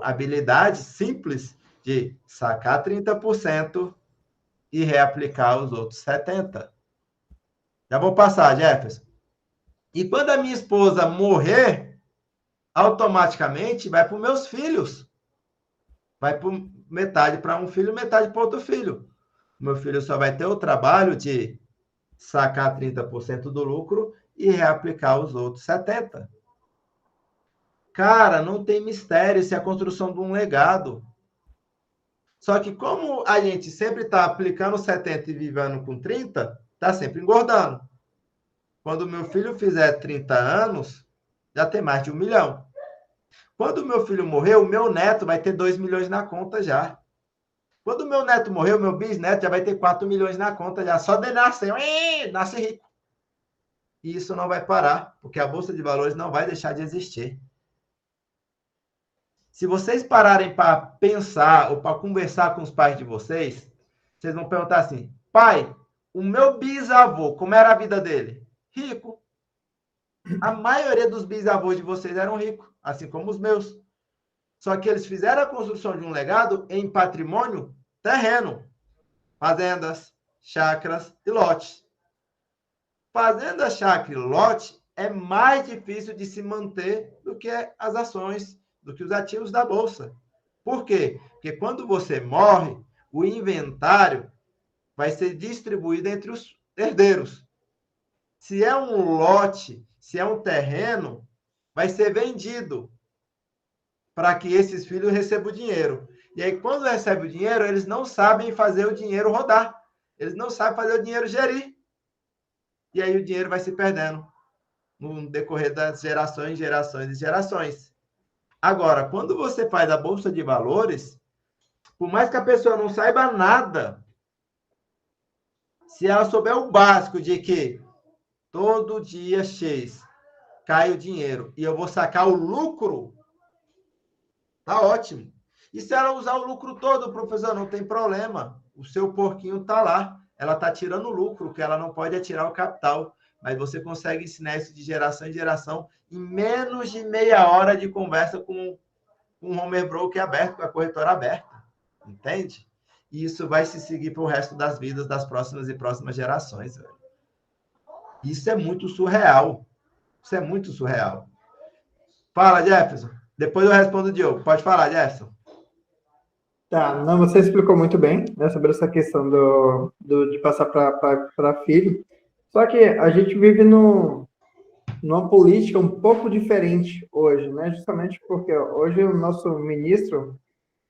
a habilidade simples de sacar 30% e reaplicar os outros 70%. Já vou passar, Jefferson. E quando a minha esposa morrer, automaticamente vai para os meus filhos. Vai por metade para um filho, metade para outro filho. Meu filho só vai ter o trabalho de sacar 30% do lucro e reaplicar os outros 70%. Cara, não tem mistério, isso é a construção de um legado. Só que como a gente sempre está aplicando 70 e vivendo com 30, está sempre engordando. Quando meu filho fizer 30 anos, já tem mais de 1 milhão. Quando o meu filho morrer, o meu neto vai ter 2 milhões na conta já. Quando o meu neto morrer, o meu bisneto já vai ter 4 milhões na conta já. Só de nascer, nasce rico. E isso não vai parar, porque a Bolsa de Valores não vai deixar de existir. Se vocês pararem para pensar ou para conversar com os pais de vocês, vocês vão perguntar assim, pai, o meu bisavô, como era a vida dele? Rico. A maioria dos bisavôs de vocês eram ricos, assim como os meus. Só que eles fizeram a construção de um legado em patrimônio terreno. Fazendas, chácaras e lotes. Fazenda, chácara e lote é mais difícil de se manter do que as ações, do que os ativos da Bolsa. Por quê? Porque quando você morre, o inventário vai ser distribuído entre os herdeiros. Se é um lote, se é um terreno, vai ser vendido para que esses filhos recebam o dinheiro. E aí, quando recebem o dinheiro, eles não sabem fazer o dinheiro rodar. Eles não sabem fazer o dinheiro gerir. e aí o dinheiro vai se perdendo no decorrer das gerações, gerações e gerações. Agora, quando você faz a bolsa de valores, por mais que a pessoa não saiba nada, se ela souber o básico de que todo dia X cai o dinheiro e eu vou sacar o lucro, tá ótimo. E se ela usar o lucro todo, professor, não tem problema. O seu porquinho tá lá. Ela tá tirando o lucro, que ela não pode é tirar o capital. Mas você consegue ensinar isso de geração em geração em menos de meia hora de conversa com um home broker aberto, com a corretora aberta. Entende? E isso vai se seguir para o resto das vidas das próximas e próximas gerações. Velho. Isso é muito surreal. Isso é muito surreal. Fala, Jefferson. Depois eu respondo o Diogo. Pode falar, Jefferson. Tá, não, você explicou muito bem, né, sobre essa questão de passar para filho. Só que a gente vive numa política um pouco diferente hoje, né? Justamente porque hoje o nosso ministro,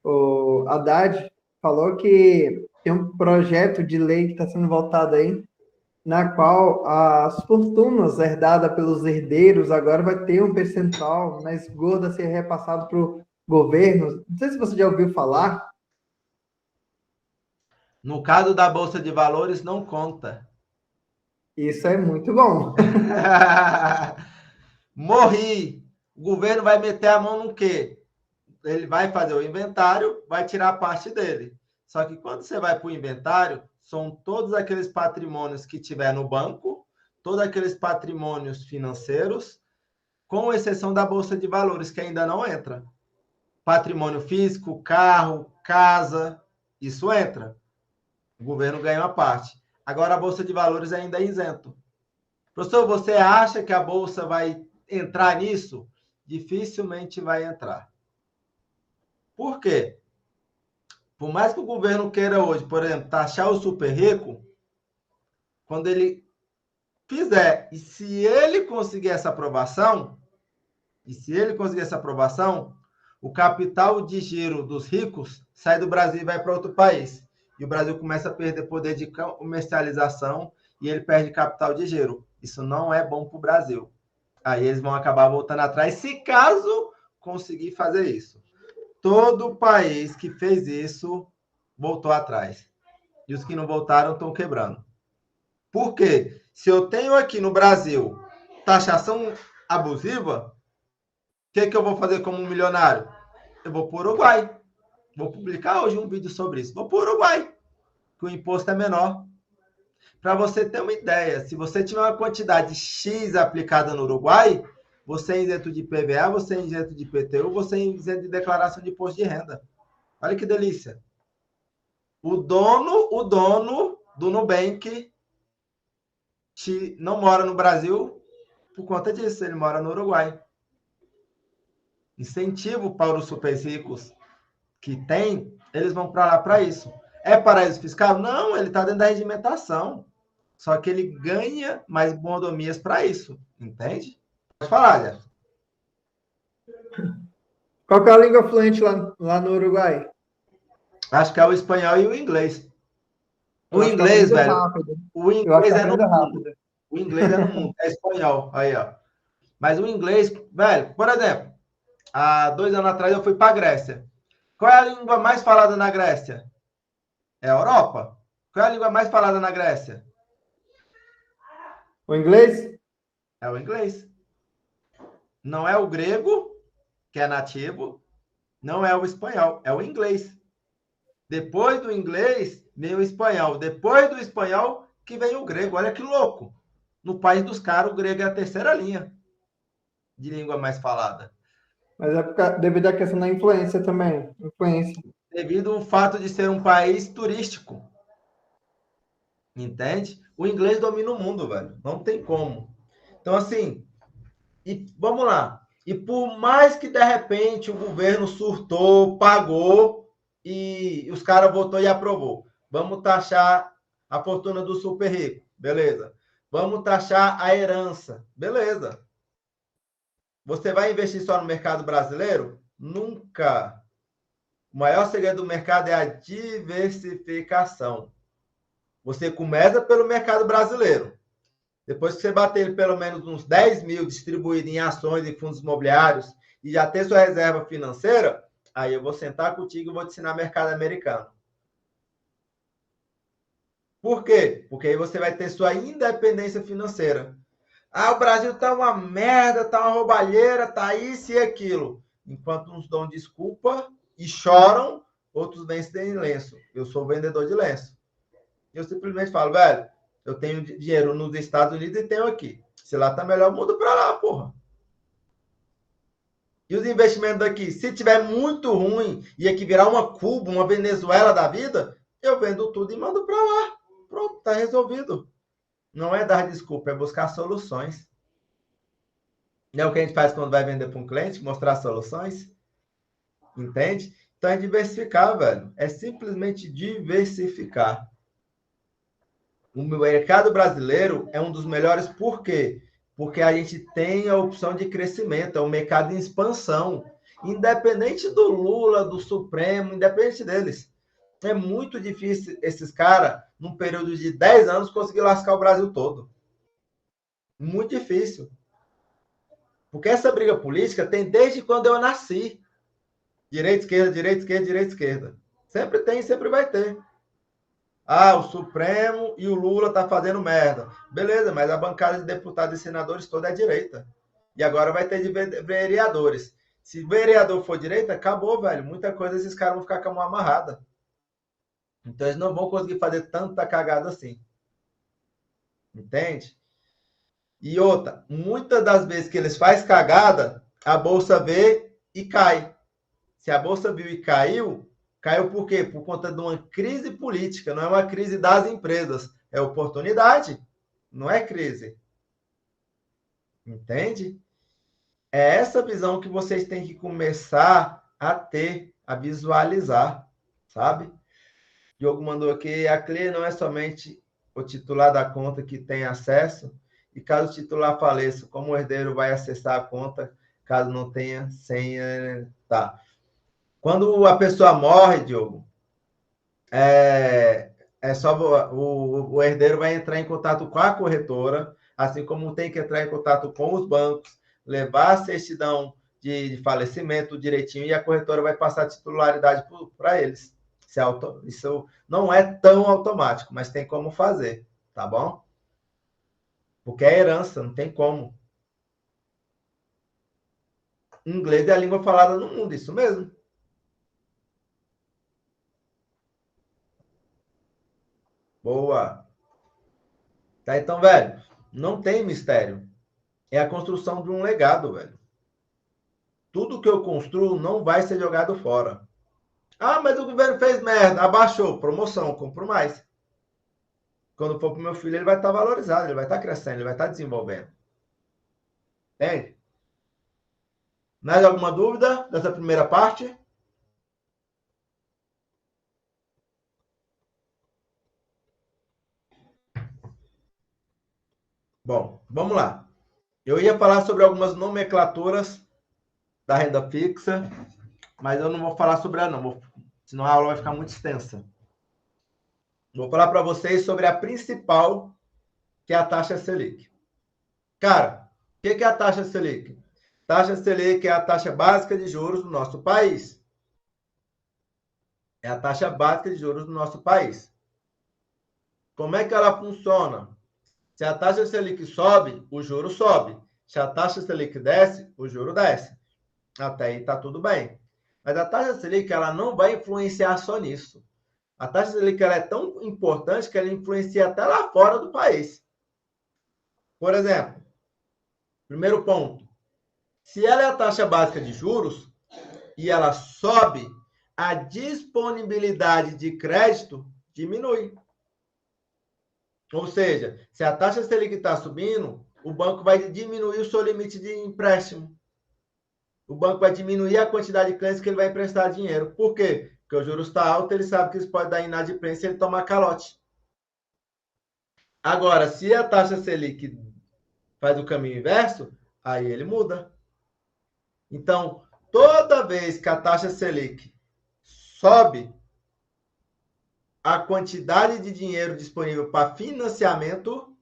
o Haddad, falou que tem um projeto de lei que está sendo votado aí, na qual as fortunas herdadas pelos herdeiros agora vai ter um percentual mais gordo a ser repassado para o governo. Não sei se você já ouviu falar. No caso da Bolsa de Valores, não conta. Isso é muito bom. Morri. O governo vai meter a mão no quê? Ele vai fazer o inventário, vai tirar a parte dele. Só que quando você vai para o inventário, são todos aqueles patrimônios que tiver no banco, todos aqueles patrimônios financeiros, com exceção da Bolsa de Valores, que ainda não entra. Patrimônio físico, carro, casa, isso entra. O governo ganha uma parte. Agora, a Bolsa de Valores ainda é isento. Professor, você acha que a Bolsa vai entrar nisso? Dificilmente vai entrar. Por quê? Por mais que o governo queira hoje, por exemplo, taxar o super rico, quando ele fizer, e se ele conseguir essa aprovação, o capital de giro dos ricos sai do Brasil e vai para outro país. E o Brasil começa a perder poder de comercialização e ele perde capital de giro. Isso não é bom para o Brasil. Aí eles vão acabar voltando atrás, se caso conseguir fazer isso. Todo país que fez isso voltou atrás. E os que não voltaram estão quebrando. Por quê? Se eu tenho aqui no Brasil taxação abusiva, o que eu vou fazer como um milionário? Eu vou para o Uruguai. Vou publicar hoje um vídeo sobre isso. Vou para o Uruguai, que o imposto é menor. Para você ter uma ideia, se você tiver uma quantidade X aplicada no Uruguai, você é isento de IPVA, você é isento de IPTU, você é isento de declaração de imposto de renda. Olha que delícia. O dono do Nubank não mora no Brasil por conta disso, ele mora no Uruguai. Incentivo para os super ricos que tem, eles vão para lá para isso. É paraíso fiscal? Não, ele está dentro da regimentação. Só que ele ganha mais mordomias para isso, entende? Pode falar, Jefferson. Qual que é a língua fluente lá no Uruguai? Acho que é o espanhol e o inglês. O inglês, velho. Rápido. O inglês é no mundo. O inglês é no mundo. É espanhol. Aí, ó. Mas o inglês, velho, por exemplo, há 2 anos atrás eu fui para a Grécia. Qual é a língua mais falada na Grécia? É a Europa. Qual é a língua mais falada na Grécia? O inglês? É o inglês. Não é o grego, que é nativo, não é o espanhol, é o inglês. Depois do inglês, vem o espanhol. Depois do espanhol, que vem o grego. Olha que louco. No país dos caras, o grego é a terceira linha de língua mais falada. Mas é devido à questão da influência também. Influência. Devido ao fato de ser um país turístico. Entende? O inglês domina o mundo, velho. Não tem como. Então, assim, e vamos lá. E por mais que, de repente, o governo surtou, pagou, e os caras votou e aprovou. Vamos taxar a fortuna do super rico. Beleza. Vamos taxar a herança. Beleza. Você vai investir só no mercado brasileiro? Nunca. O maior segredo do mercado é a diversificação. Você começa pelo mercado brasileiro. Depois que você bater ele pelo menos uns 10 mil distribuído em ações e fundos imobiliários e já ter sua reserva financeira, aí eu vou sentar contigo e vou te ensinar mercado americano. Por quê? Porque aí você vai ter sua independência financeira. Ah, o Brasil tá uma merda, tá uma roubalheira, tá isso e aquilo. Enquanto uns dão desculpa e choram, outros vendem lenço. Eu sou vendedor de lenço. Eu simplesmente falo, velho, eu tenho dinheiro nos Estados Unidos e tenho aqui. Se lá tá melhor, mudo para lá, porra. E os investimentos daqui, se tiver muito ruim e aqui virar uma Cuba, uma Venezuela da vida, eu vendo tudo e mando para lá. Pronto, tá resolvido. Não é dar desculpa, é buscar soluções. Não é o que a gente faz quando vai vender para um cliente, mostrar soluções. Entende? Então é diversificar, velho. É simplesmente diversificar. O mercado brasileiro é um dos melhores, por quê? Porque a gente tem a opção de crescimento, é um mercado em expansão. Independente do Lula, do Supremo, independente deles. É muito difícil esses caras, num período de 10 anos, conseguir lascar o Brasil todo. Muito difícil. Porque essa briga política tem desde quando eu nasci. Direita, esquerda, direita, esquerda, direita, esquerda. Sempre tem, sempre vai ter. Ah, o Supremo e o Lula tá fazendo merda. Beleza, mas a bancada de deputados e senadores toda é direita. E agora vai ter de vereadores. Se vereador for direita, acabou, velho. Muita coisa esses caras vão ficar com a mão amarrada. Então eles não vão conseguir fazer tanta cagada assim. Entende? E outra, muitas das vezes que eles fazem cagada, a bolsa vê e cai. Se a bolsa viu e caiu, caiu por quê? Por conta de uma crise política, não é uma crise das empresas, é oportunidade, não é crise. Entende? É essa visão que vocês têm que começar a ter, a visualizar, sabe? Diogo mandou aqui, a CLE não é somente o titular da conta que tem acesso, e caso o titular faleça, como o herdeiro vai acessar a conta, caso não tenha senha, tá. Quando a pessoa morre, Diogo, é só o herdeiro vai entrar em contato com a corretora, assim como tem que entrar em contato com os bancos, levar a certidão de falecimento direitinho e a corretora vai passar a titularidade para eles. Isso não é tão automático, mas tem como fazer, tá bom? Porque é herança, não tem como. Inglês é a língua falada no mundo, isso mesmo. Boa. Tá, então, velho, não tem mistério. É a construção de um legado, velho. Tudo que eu construo não vai ser jogado fora. Ah, mas o governo fez merda, abaixou, promoção, compro mais. Quando for pro meu filho, ele vai estar valorizado, ele vai estar crescendo, ele vai estar desenvolvendo. Entende? Mais alguma dúvida dessa primeira parte? Bom, vamos lá. Eu ia falar sobre algumas nomenclaturas da renda fixa, mas eu não vou falar sobre ela, não. Senão a aula vai ficar muito extensa. Vou falar para vocês sobre a principal, que é a taxa Selic. Cara, o que é a taxa Selic? Taxa Selic é a taxa básica de juros do nosso país. É a taxa básica de juros do nosso país. Como é que ela funciona? Se a taxa Selic sobe, o juro sobe. Se a taxa Selic desce, o juro desce. Até aí está tudo bem. Mas a taxa Selic ela não vai influenciar só nisso. A taxa Selic ela é tão importante que ela influencia até lá fora do país. Por exemplo, primeiro ponto. Se ela é a taxa básica de juros e ela sobe, a disponibilidade de crédito diminui. Ou seja, se a taxa Selic está subindo, o banco vai diminuir o seu limite de empréstimo. O banco vai diminuir a quantidade de clientes que ele vai emprestar dinheiro. Por quê? Porque o juros está alto, ele sabe que isso pode dar inadimplência e ele tomar calote. Agora, se a taxa Selic faz o caminho inverso, aí ele muda. Então, toda vez que a taxa Selic sobe, a quantidade de dinheiro disponível para financiamento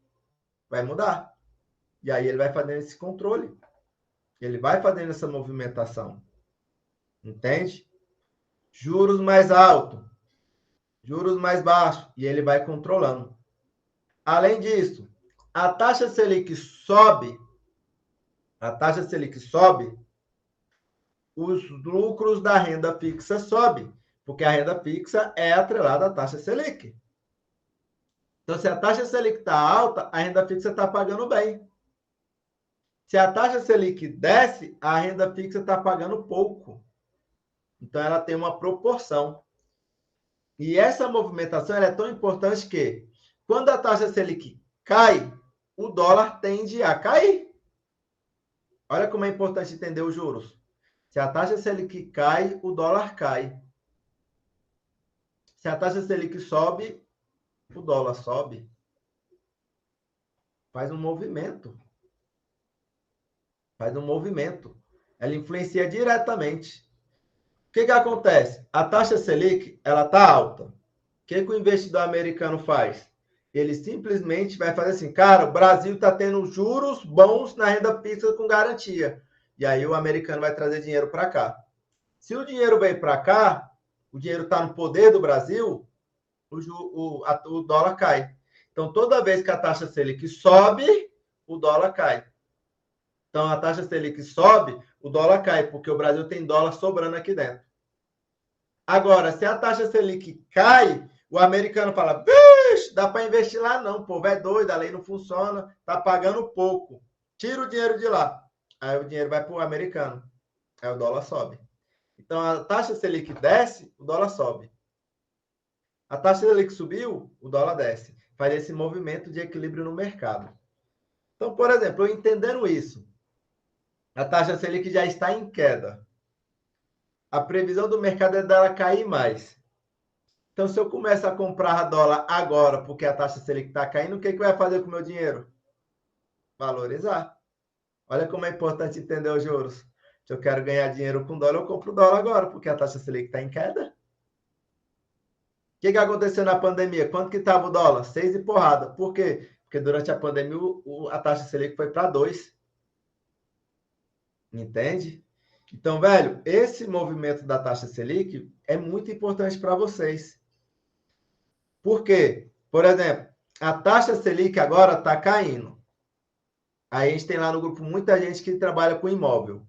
vai mudar. E aí ele vai fazendo esse controle. Ele vai fazendo essa movimentação. Entende? Juros mais altos, juros mais baixos, e ele vai controlando. Além disso, a taxa Selic sobe, os lucros da renda fixa sobem, porque a renda fixa é atrelada à taxa Selic. Então, se a taxa Selic está alta, a renda fixa está pagando bem. Se a taxa Selic desce, a renda fixa está pagando pouco. Então, ela tem uma proporção. E essa movimentação ela é tão importante que, quando a taxa Selic cai, o dólar tende a cair. Olha como é importante entender os juros. Se a taxa Selic cai, o dólar cai. Se a taxa Selic sobe, o dólar sobe. Faz um movimento. Ela influencia diretamente. O que acontece? A taxa Selic, ela está alta. O que o investidor americano faz? Ele simplesmente vai fazer assim, cara, o Brasil está tendo juros bons na renda fixa com garantia. E aí o americano vai trazer dinheiro para cá. Se o dinheiro vem para cá, o dinheiro está no poder do Brasil, o dólar cai. Então, toda vez que a taxa Selic sobe, o dólar cai. Então, a taxa Selic sobe, o dólar cai, porque o Brasil tem dólar sobrando aqui dentro. Agora, se a taxa Selic cai, o americano fala, vixe, dá para investir lá não, o povo é doido, a lei não funciona, está pagando pouco. Tira o dinheiro de lá. Aí o dinheiro vai para o americano. Aí o dólar sobe. Então, a taxa Selic desce, o dólar sobe. A taxa Selic subiu, o dólar desce. Faz esse movimento de equilíbrio no mercado. Então, por exemplo, eu entendendo isso, a taxa Selic já está em queda. A previsão do mercado é dela cair mais. Então, se eu começar a comprar dólar agora, porque a taxa Selic está caindo, o que vai fazer com o meu dinheiro? Valorizar. Olha como é importante entender os juros. Se eu quero ganhar dinheiro com dólar, eu compro dólar agora, porque a taxa Selic está em queda. O que aconteceu na pandemia? Quanto que estava o dólar? 6 e porrada. Por quê? Porque durante a pandemia a taxa Selic foi para 2. Entende? Então, velho, esse movimento da taxa Selic é muito importante para vocês. Por quê? Por exemplo, a taxa Selic agora está caindo. Aí a gente tem lá no grupo muita gente que trabalha com imóvel.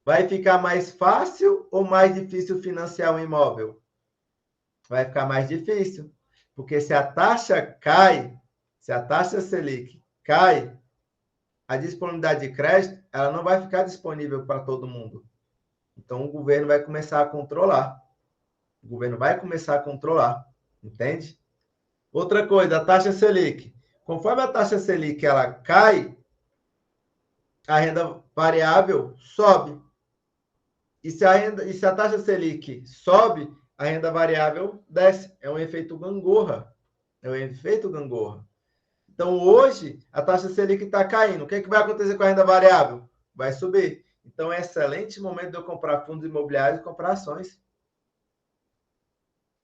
Vai ficar mais fácil ou mais difícil financiar um imóvel? Vai ficar mais difícil. Porque se a taxa cai, se a taxa Selic cai, a disponibilidade de crédito ela não vai ficar disponível para todo mundo. Então, o governo vai começar a controlar. Entende? Outra coisa, a taxa Selic. Conforme a taxa Selic ela cai, a renda variável sobe. E se a taxa Selic sobe, a renda variável desce. É um efeito gangorra. Então, hoje, a taxa Selic está caindo. O que vai acontecer com a renda variável? Vai subir. Então, é um excelente momento de eu comprar fundos imobiliários e comprar ações.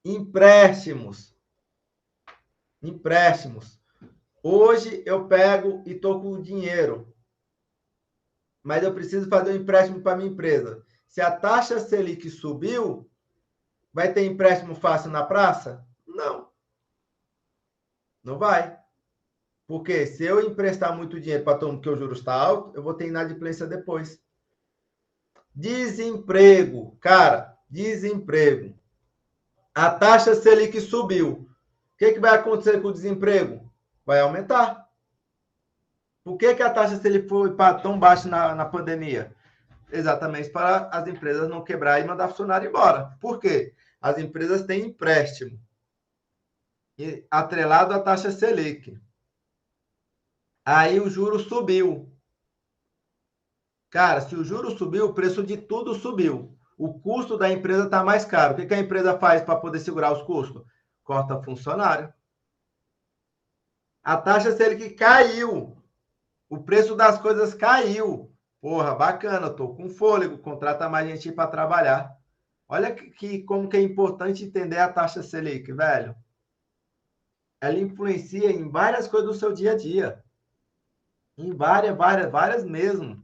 Empréstimos. Hoje, eu pego e estou com o dinheiro. Mas eu preciso fazer um empréstimo para a minha empresa. Se a taxa Selic subiu, vai ter empréstimo fácil na praça? Não. Não vai. Porque se eu emprestar muito dinheiro para todo mundo que o juros está alto, eu vou ter inadimplência depois. Desemprego. Cara, desemprego. A taxa Selic subiu. O que vai acontecer com o desemprego? Vai aumentar. Por que a taxa Selic foi tão baixa na pandemia? Exatamente para as empresas não quebrar e mandar funcionário embora. Por quê? As empresas têm empréstimo atrelado à taxa Selic. Aí o juro subiu. Cara, se o juro subiu, o preço de tudo subiu. O custo da empresa está mais caro. O que a empresa faz para poder segurar os custos? Corta funcionário. A taxa Selic caiu. O preço das coisas caiu. Porra, bacana, tô com fôlego, contrata mais gente para trabalhar. Olha como que é importante entender a taxa Selic, velho. Ela influencia em várias coisas do seu dia a dia. Em várias mesmo.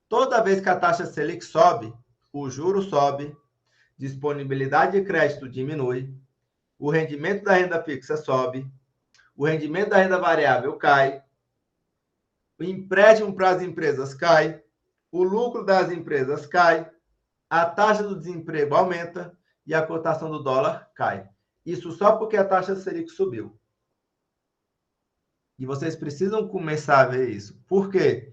Toda vez que a taxa Selic sobe, o juro sobe, disponibilidade de crédito diminui, o rendimento da renda fixa sobe, o rendimento da renda variável cai, o empréstimo para as empresas cai, o lucro das empresas cai, a taxa do desemprego aumenta e a cotação do dólar cai. Isso só porque a taxa Selic subiu. E vocês precisam começar a ver isso. Por quê?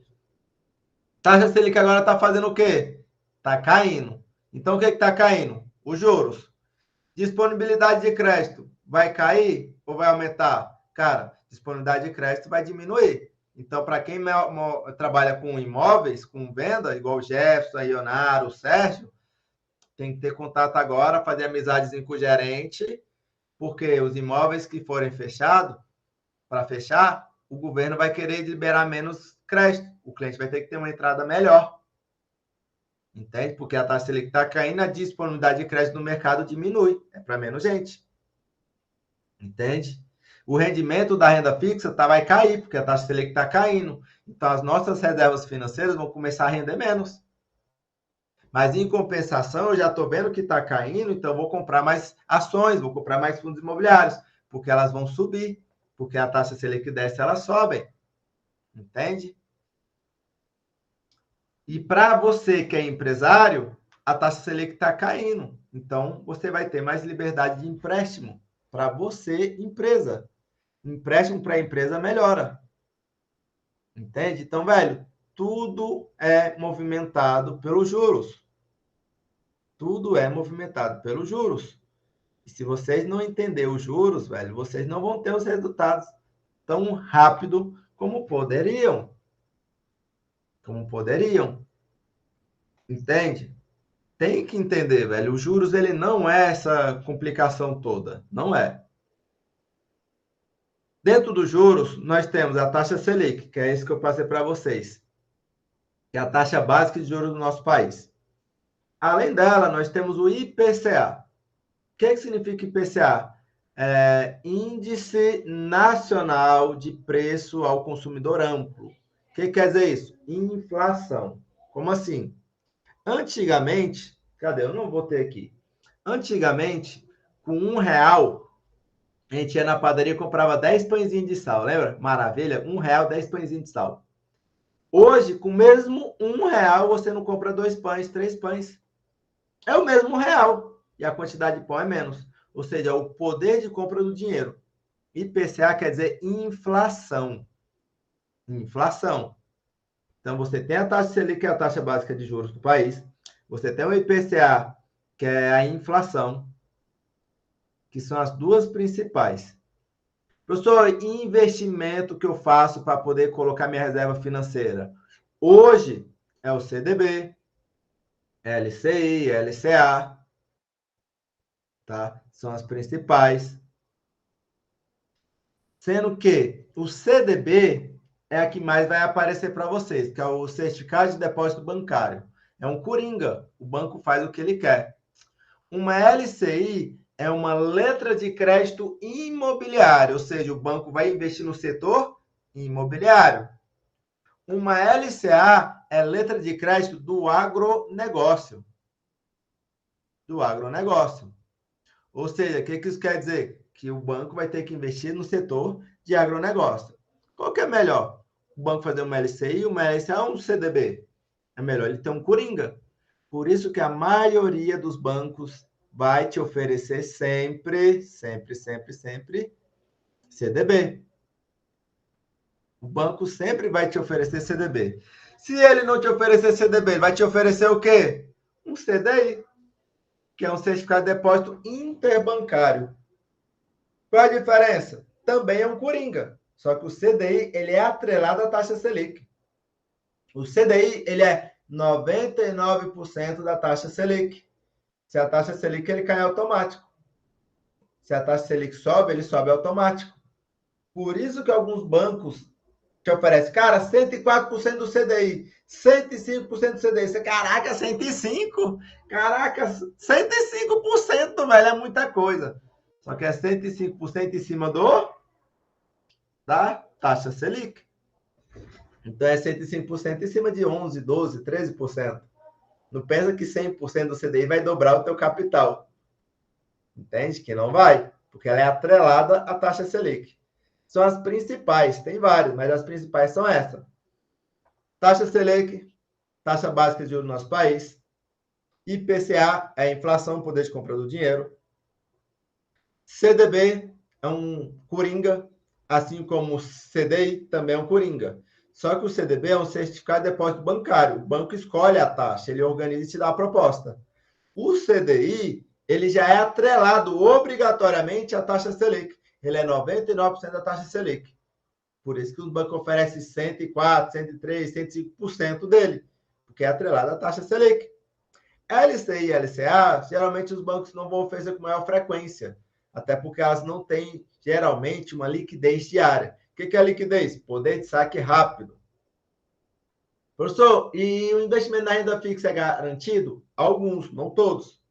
Taxa Selic agora está fazendo o quê? Está caindo. Então, o que está caindo? Os juros. Disponibilidade de crédito vai cair ou vai aumentar? Cara, disponibilidade de crédito vai diminuir. Então, para quem trabalha com imóveis, com venda, igual o Jefferson, a Ionara, o Sérgio, tem que ter contato agora, fazer amizades com o gerente, porque os imóveis que forem fechados, para fechar, o governo vai querer liberar menos crédito. O cliente vai ter que ter uma entrada melhor. Entende? Porque a taxa Selic está caindo, a disponibilidade de crédito no mercado diminui. É para menos gente. Entende? O rendimento da renda fixa vai cair, porque a taxa Selic está caindo. Então, as nossas reservas financeiras vão começar a render menos. Mas, em compensação, eu já estou vendo que está caindo, então eu vou comprar mais ações, vou comprar mais fundos imobiliários, porque elas vão subir. Porque a taxa Selic desce, elas sobem. Entende? E para você que é empresário, a taxa Selic está caindo. Então, você vai ter mais liberdade de empréstimo para você, empresa. Empréstimo para a empresa melhora. Entende? Então, velho, tudo é movimentado pelos juros. Tudo é movimentado pelos juros. E se vocês não entenderem os juros, velho, vocês não vão ter os resultados tão rápido como poderiam. Como poderiam. Entende? Tem que entender, velho. Os juros, ele não é essa complicação toda. Não é. Dentro dos juros, nós temos a taxa Selic, que é isso que eu passei para vocês. Que é a taxa básica de juros do nosso país. Além dela, nós temos o IPCA. O que significa IPCA? Índice Nacional de Preço ao Consumidor Amplo. O que quer dizer isso? Inflação. Como assim? Antigamente, cadê? Eu não vou ter aqui. Antigamente, com R$1, a gente ia na padaria e comprava 10 pãezinhos de sal, lembra? Maravilha, R$1, 10 pãezinhos de sal. Hoje, com o mesmo R$1, você não compra 2 pães, 3 pães. É o mesmo R$1 e a quantidade de pão é menos. Ou seja, o poder de compra do dinheiro. IPCA quer dizer inflação. Inflação. Então, você tem a taxa Selic, que é a taxa básica de juros do país. Você tem o IPCA, que é a inflação, que são as duas principais. Professor, investimento que eu faço para poder colocar minha reserva financeira? Hoje é o CDB, LCI, LCA, tá? São as principais. Sendo que o CDB é a que mais vai aparecer para vocês, que é o Certificado de Depósito Bancário. É um coringa, o banco faz o que ele quer. Uma LCI é uma letra de crédito imobiliário, ou seja, o banco vai investir no setor imobiliário. Uma LCA é letra de crédito do agronegócio. Do agronegócio. Ou seja, o que isso quer dizer? Que o banco vai ter que investir no setor de agronegócio. Qual que é melhor? O banco fazer uma LCI, uma LCA ou um CDB? É melhor ele ter um coringa. Por isso que a maioria dos bancos vai te oferecer sempre CDB. O banco sempre vai te oferecer CDB. Se ele não te oferecer CDB, ele vai te oferecer o quê? Um CDI, que é um certificado de depósito interbancário. Qual a diferença? Também é um coringa. Só que o CDI, ele é atrelado à taxa Selic. O CDI, ele é 99% da taxa Selic. Se a taxa Selic, ele cai automático. Se a taxa Selic sobe, ele sobe automático. Por isso que alguns bancos te oferecem, cara, 104% do CDI, 105% do CDI. Você, caraca, 105%? Caraca, 105%, velho, é muita coisa. Só que é 105% em cima da taxa Selic. Então, é 105% em cima de 11, 12, 13%. Não pensa que 100% do CDI vai dobrar o teu capital. Entende? Que não vai, porque ela é atrelada à taxa Selic. São as principais, tem várias, mas as principais são essas. Taxa Selic, taxa básica de juros no nosso país. IPCA é a inflação, poder de compra do dinheiro. CDB é um coringa, assim como o CDI também é um coringa. Só que o CDB é um certificado de depósito bancário. O banco escolhe a taxa, ele organiza e te dá a proposta. O CDI, ele já é atrelado obrigatoriamente à taxa Selic. Ele é 99% da taxa Selic. Por isso que os bancos oferecem 104, 103, 105% dele, porque é atrelado à taxa Selic. LCI e LCA, geralmente os bancos não vão oferecer com maior frequência, até porque elas não têm, geralmente, uma liquidez diária. O que é a liquidez? Poder de saque rápido. Professor, e o investimento na renda fixa é garantido? Alguns, não todos.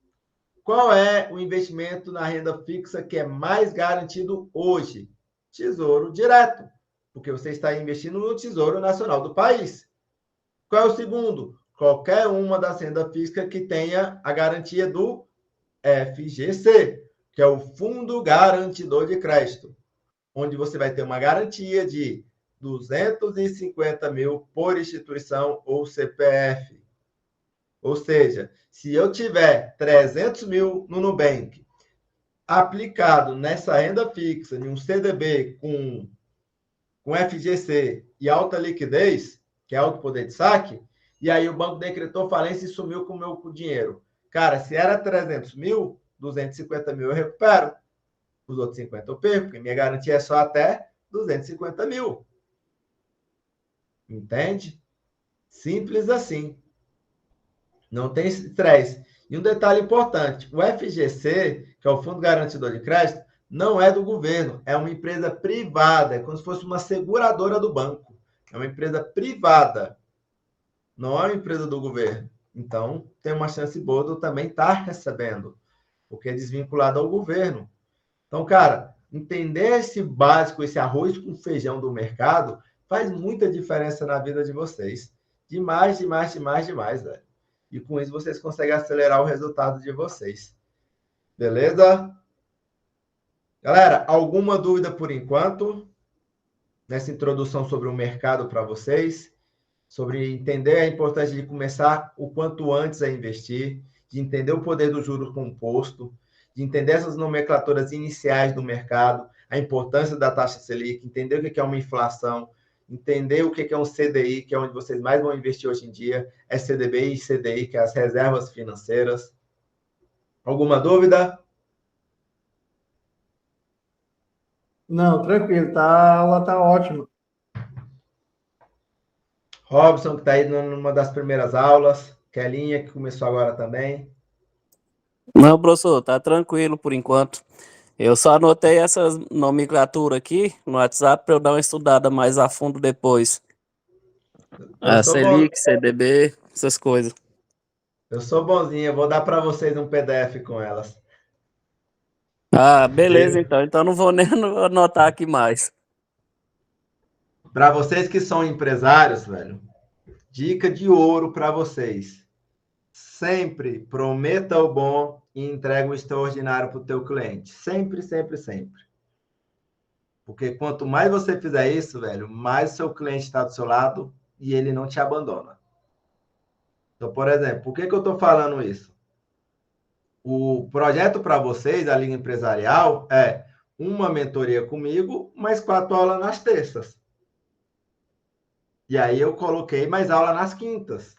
Qual é o investimento na renda fixa que é mais garantido hoje? Tesouro Direto, porque você está investindo no Tesouro Nacional do país. Qual é o segundo? Qualquer uma das rendas fixas que tenha a garantia do FGC, que é o Fundo Garantidor de Crédito, onde você vai ter uma garantia de 250 mil por instituição ou CPF. Ou seja, se eu tiver 300 mil no Nubank aplicado nessa renda fixa, em um CDB com FGC e alta liquidez, que é alto poder de saque, e aí o banco decretou falência e sumiu com o meu dinheiro. Cara, se era 300 mil, 250 mil eu recupero. Os outros 50 eu perco, porque minha garantia é só até 250 mil. Entende? Simples assim. Não tem estresse. E um detalhe importante, o FGC, que é o Fundo Garantidor de Crédito, não é do governo, é uma empresa privada, é como se fosse uma seguradora do banco. É uma empresa privada, não é uma empresa do governo. Então, tem uma chance boa de eu também estar recebendo, porque é desvinculado ao governo. Então, cara, entender esse básico, esse arroz com feijão do mercado, faz muita diferença na vida de vocês. Demais, demais, demais, demais, velho. E com isso vocês conseguem acelerar o resultado de vocês. Beleza? Galera, alguma dúvida por enquanto? Nessa introdução sobre o mercado para vocês? Sobre entender a importância de começar o quanto antes a investir, de entender o poder do juros composto, de entender essas nomenclaturas iniciais do mercado, a importância da taxa Selic, entender o que é uma inflação, entender o que é um CDI, que é onde vocês mais vão investir hoje em dia, é CDB e CDI, que é as reservas financeiras. Alguma dúvida? Não, tranquilo, a aula tá ótima. Robson, que está aí numa das primeiras aulas. Kelinha, que começou agora também. Não, professor, tá tranquilo por enquanto. Eu só anotei essas nomenclaturas aqui no WhatsApp para eu dar uma estudada mais a fundo depois. A Selic, CDB, essas coisas. Eu sou bonzinho, eu vou dar para vocês um PDF com elas. Ah, beleza, então. Então não vou nem anotar aqui mais. Para vocês que são empresários, velho, dica de ouro para vocês. Sempre prometa o bom e entrega o extraordinário para o teu cliente. Sempre, sempre, sempre. Porque quanto mais você fizer isso, velho, mais o seu cliente está do seu lado e ele não te abandona. Então, por exemplo, por que eu estou falando isso? O projeto para vocês, a Liga Empresarial, é uma mentoria comigo, mais 4 aulas nas terças. E aí eu coloquei mais aula nas quintas.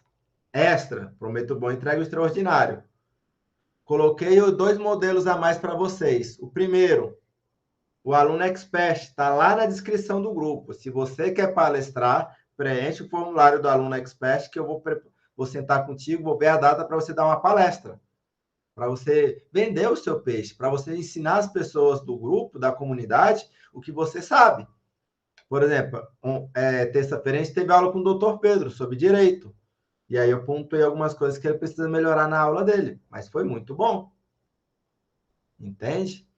Extra, prometo bom, entrega o extraordinário. Coloquei 2 modelos a mais para vocês. O primeiro, o Aluno Expert, está lá na descrição do grupo. Se você quer palestrar, preenche o formulário do Aluno Expert, que eu vou sentar contigo, vou ver a data para você dar uma palestra. Para você vender o seu peixe, para você ensinar as pessoas do grupo, da comunidade, o que você sabe. Por exemplo, terça-feira a gente teve aula com o doutor Pedro sobre direito. E aí eu pontuei algumas coisas que ele precisa melhorar na aula dele. Mas foi muito bom. Entende?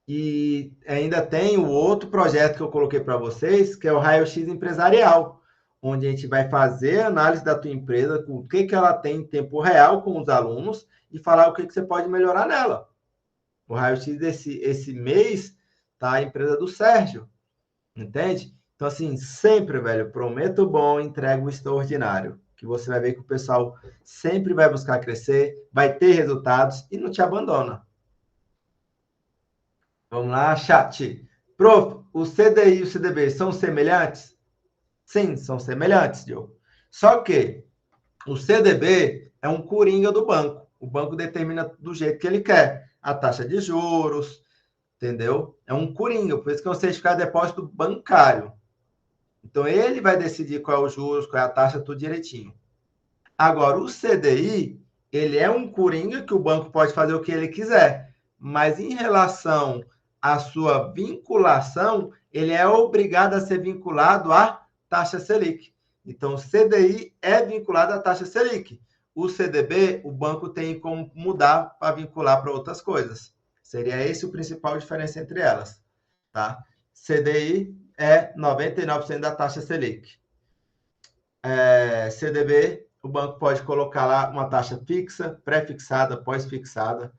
E ainda tem o outro projeto que eu coloquei para vocês, que é o Raio-X Empresarial, onde a gente vai fazer a análise da tua empresa, com o que ela tem em tempo real com os alunos e falar o que você pode melhorar nela. O raio-x esse mês tá a empresa do Sérgio, entende? Então, assim, sempre, velho, prometo bom, entrego o extraordinário. Que você vai ver que o pessoal sempre vai buscar crescer, vai ter resultados e não te abandona. Vamos lá, chat. Prof, o CDI e o CDB são semelhantes? Sim, são semelhantes, Diogo. Só que o CDB é um coringa do banco. O banco determina do jeito que ele quer. A taxa de juros, entendeu? É um coringa, por isso que é um certificado de depósito bancário. Então, ele vai decidir qual é o juros, qual é a taxa, tudo direitinho. Agora, o CDI, ele é um coringa que o banco pode fazer o que ele quiser, mas em relação à sua vinculação, ele é obrigado a ser vinculado à taxa Selic. Então, o CDI é vinculado à taxa Selic. O CDB, o banco tem como mudar para vincular para outras coisas. Seria esse o principal diferença entre elas, tá? CDI é 99% da taxa Selic. CDB, o banco pode colocar lá uma taxa fixa, pré-fixada, pós-fixada,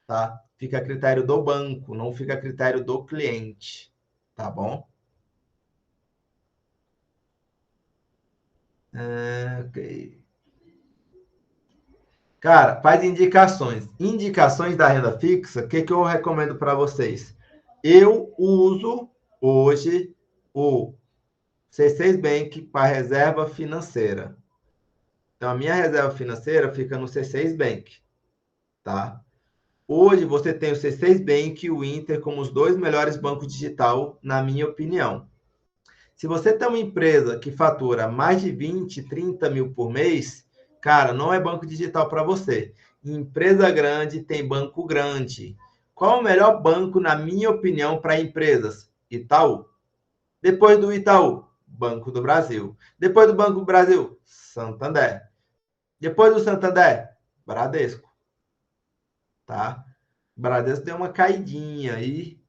tá? Fica a critério do banco, não fica a critério do cliente, tá bom? Ok. Cara, faz indicações. Indicações da renda fixa, o que eu recomendo para vocês? Eu uso hoje o C6 Bank para reserva financeira. Então, a minha reserva financeira fica no C6 Bank, tá? Hoje, você tem o C6 Bank e o Inter como os dois melhores bancos digital, na minha opinião. Se você tem uma empresa que fatura mais de 20, 30 mil por mês, cara, não é banco digital para você. Empresa grande tem banco grande. Qual o melhor banco, na minha opinião, para empresas? Itaú. Depois do Itaú, Banco do Brasil. Depois do Banco do Brasil, Santander. Depois do Santander, Bradesco. Tá? Bradesco deu uma caidinha aí,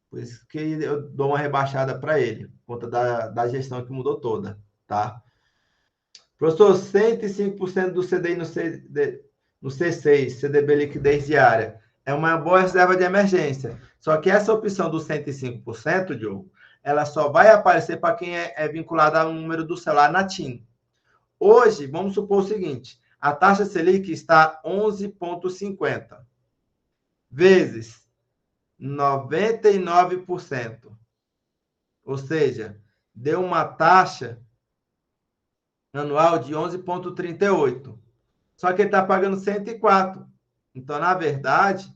por isso que eu dou uma rebaixada para ele, por conta da gestão que mudou toda, tá? Professor, 105% do CDI no C6, CDB liquidez diária, é uma boa reserva de emergência. Só que essa opção do 105%, Diogo, ela só vai aparecer para quem é vinculado ao número do celular na TIM. Hoje, vamos supor o seguinte, a taxa Selic está 11,50 vezes 99%. Ou seja, deu uma taxa anual de 11,38. Só que ele está pagando 104. Então, na verdade,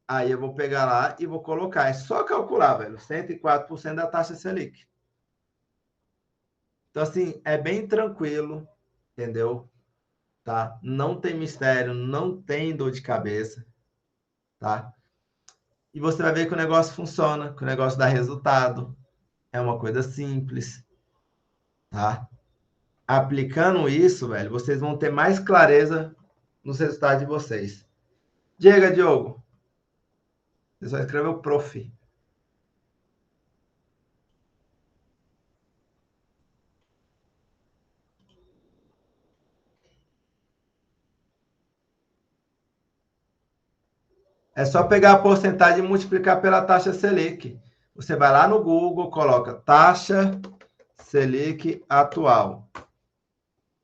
aí eu vou pegar lá e vou colocar. É só calcular, velho. 104% da taxa Selic. Então, assim, é bem tranquilo, entendeu? Tá? Não tem mistério, não tem dor de cabeça, tá? E você vai ver que o negócio funciona, que o negócio dá resultado. É uma coisa simples, tá? Aplicando isso, velho, vocês vão ter mais clareza nos resultados de vocês. Diga, Diogo. Você só escreveu prof. É só pegar a porcentagem e multiplicar pela taxa Selic. Você vai lá no Google, coloca taxa Selic atual.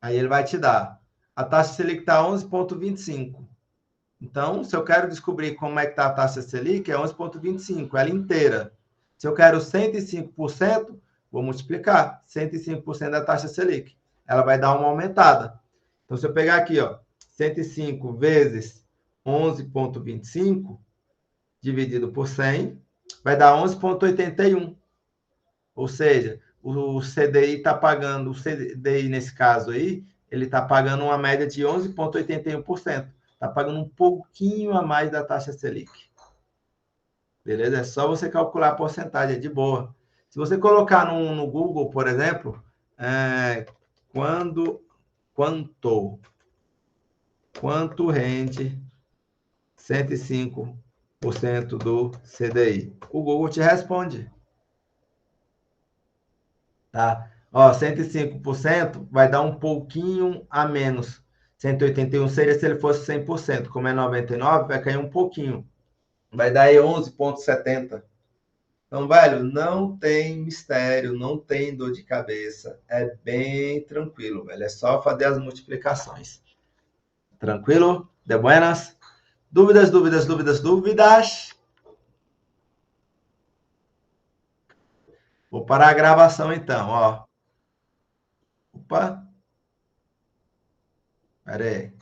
Aí ele vai te dar. A taxa Selic está 11,25. Então, se eu quero descobrir como é que está a taxa Selic, é 11,25, ela inteira. Se eu quero 105%, vou multiplicar 105% da taxa Selic. Ela vai dar uma aumentada. Então, se eu pegar aqui, ó, 105 vezes 11,25, dividido por 100, vai dar 11,81. Ou seja, o CDI está pagando, o CDI nesse caso aí, ele está pagando uma média de 11,81%. Está pagando um pouquinho a mais da taxa Selic. Beleza? É só você calcular a porcentagem, é de boa. Se você colocar no Google, por exemplo, quanto rende 105% do CDI? O Google te responde. Tá? Ó, 105% vai dar um pouquinho a menos. 181 seria se ele fosse 100%. Como é 99, vai cair um pouquinho. Vai dar aí 11,70. Então, velho, não tem mistério, não tem dor de cabeça. É bem tranquilo, velho. É só fazer as multiplicações. Tranquilo? De buenas? Dúvidas, dúvidas, dúvidas, dúvidas? Vou parar a gravação então, ó. Opa. Pera aí.